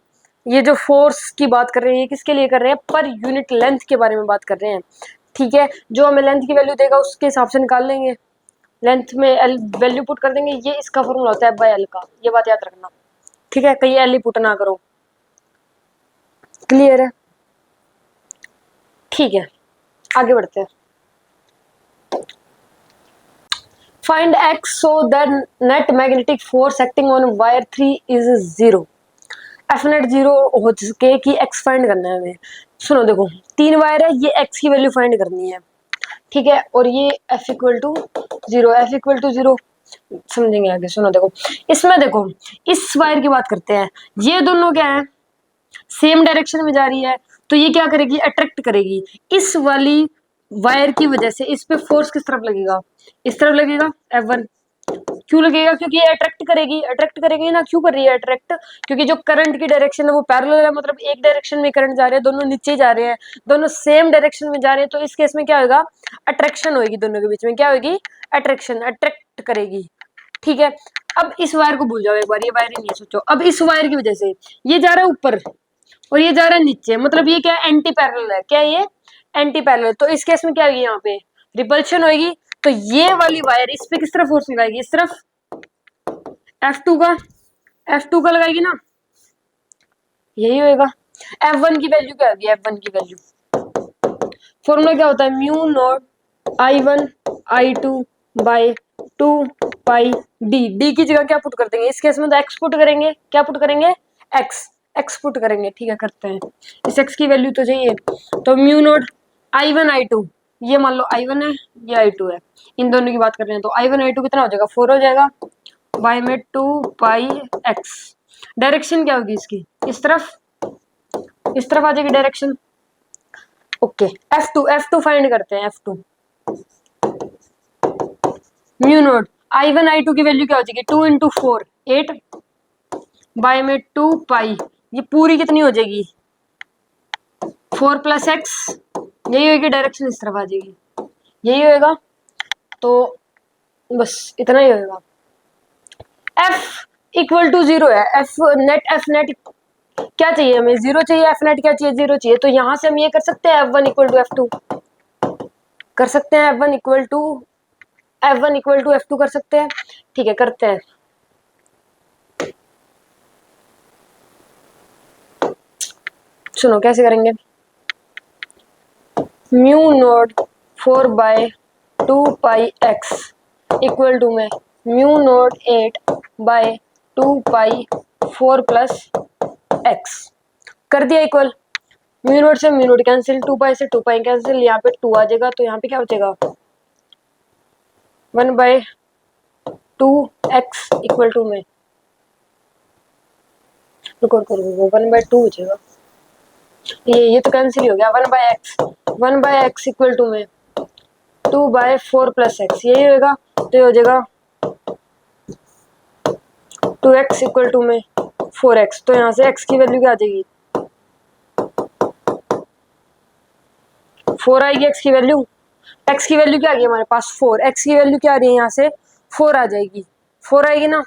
ये जो फोर्स की बात कर रहे हैं ये किसके लिए कर रहे हैं, पर यूनिट लेंथ के बारे में बात कर रहे हैं। ठीक है, जो हमें लेंथ की वैल्यू देगा उसके हिसाब से निकाल लेंगे। लेंथ में एल वैल्यू पुट कर देंगे, ये इसका फॉर्मूला होता है बाय एल का, ये बात याद रखना, ठीक है, कहीं एल ही पुट ना करो। क्लियर है? ठीक है, आगे बढ़ते हैं। Find x so that net magnetic force acting on wire 3 is 0। F net 0 हो सके कि एक्स फाइंड करना है हमें। सुनो देखो, 3 वायर है, ये एक्स की वैल्यू फाइंड करनी है, ठीक है, और ये F equal to 0, F equal to 0 समझेंगे आगे। सुनो देखो, इसमें देखो, इस वायर की बात करते हैं, ये दोनों क्या है, सेम डायरेक्शन में जा रही है, तो ये क्या करेगी, अट्रैक्ट करेगी। इस वाली वायर की वजह से इस पे फोर्स किस तरफ लगेगा, इस तरफ लगेगा, F1। क्यों लगेगा, क्योंकि ये अट्रैक्ट करेगी, अट्रैक्ट करेगी ना, क्यों कर रही है अट्रैक्ट, क्योंकि जो करंट की डायरेक्शन है वो पैरेलल है, मतलब एक डायरेक्शन में करंट जा रहे हैं, दोनों नीचे जा रहे हैं, दोनों सेम डायरेक्शन में जा रहे हैं, तो इस केस में क्या होगा, अट्रैक्शन होगी, दोनों के बीच में क्या होगी, अट्रैक्शन, अट्रैक्ट करेगी, ठीक है। अब इस वायर को भूल जाओ एक बार, ये वायर ही नहीं है, सोचो अब इस वायर की वजह से ये जा रहा है ऊपर और ये जा रहा है नीचे, मतलब ये क्या है, एंटी पैरेलल है, क्या है ये, एंटी पैरेलल। तो इस केस में क्या होगी, यहाँ पे रिपल्शन होगी, तो ये वाली वायर इस पे किस तरफ फोर्स लगाएगी, इस तरफ, F2 का, F2 का लगाएगी ना, यही होएगा। F1 की वैल्यू क्या होगी, F1 की वैल्यू फॉर्मूला क्या होता है, mu naught I1 I2 by 2 pi D. D की जगह क्या पुट कर देंगे, इस केस में तो एक्स पुट करेंगे, क्या पुट करेंगे, एक्स पुट करेंगे, ठीक है, करते हैं। इस एक्स की वैल्यू तो चाहिए, तो म्यू नॉट I1 I2, ये मान लो I1 है, ये I2 है, इन दोनों की बात कर रहे हैं, तो I1 I2 कितना हो जाएगा, 4 हो जाएगा, बाय में 2 पाई एक्स। डायरेक्शन क्या होगी इसकी, इस तरफ आ जाएगी डायरेक्शन, ओके। F2 फाइंड करते हैं, F2 mu naught I1 I2 की वैल्यू क्या हो जाएगी, 2 इंटू 4 8 बाय में 2 पाई, ये पूरी कितनी हो जाएगी, 4 प्लस एक्स, यही होगी डायरेक्शन, इस तरफ आ जाएगी, यही होएगा, तो बस इतना ही होएगा। F इक्वल टू 0 है, एफ नेट क्या चाहिए हमें, 0 चाहिए, एफ नेट क्या चाहिए, 0 चाहिए, तो यहां से हम ये कर सकते हैं, F1 इक्वल टू F2 कर सकते हैं, F1 इक्वल टू F2 कर सकते हैं, ठीक है, करते हैं। सुनो कैसे करेंगे, mu naught 4 by 2 pi X equal to में mu naught 8 by 2 pi 4 plus X कर दिया इक्वल, म्यू नोट से म्यू नोट कैंसिल, 2 पाई से 2 पाई कैंसिल, यहाँ पे 2 आ जाएगा, तो यहाँ पे क्या बचेगा, 1 बाय 2 एक्स इक्वल टू में, रुको 1 बाय 2 बचेगा, ये तो कैंसिल ही हो गया, 1 बाय एक्स इक्वल टू में 2 बाय 4 प्लस एक्स, यही होगा, तो ये हो जाएगा 2x इक्वल टू में 4x, तो यहाँ से x की वैल्यू क्या आ जाएगी, 4 आएगी, x की वैल्यू क्या आ गई हमारे पास 4, x की वैल्यू क्या आ रही है, यहाँ से 4 आ जाएगी, 4 आएगी ना,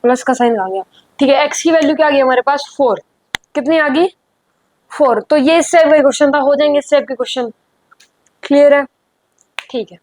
प्लस का साइन आ गया, ठीक है, x की वैल्यू क्या आ गई हमारे पास 4, कितनी आ गई 4, तो ये इस टाइप का क्वेश्चन था, हो जाएंगे इस टाइप के क्वेश्चन, क्लियर है, ठीक है।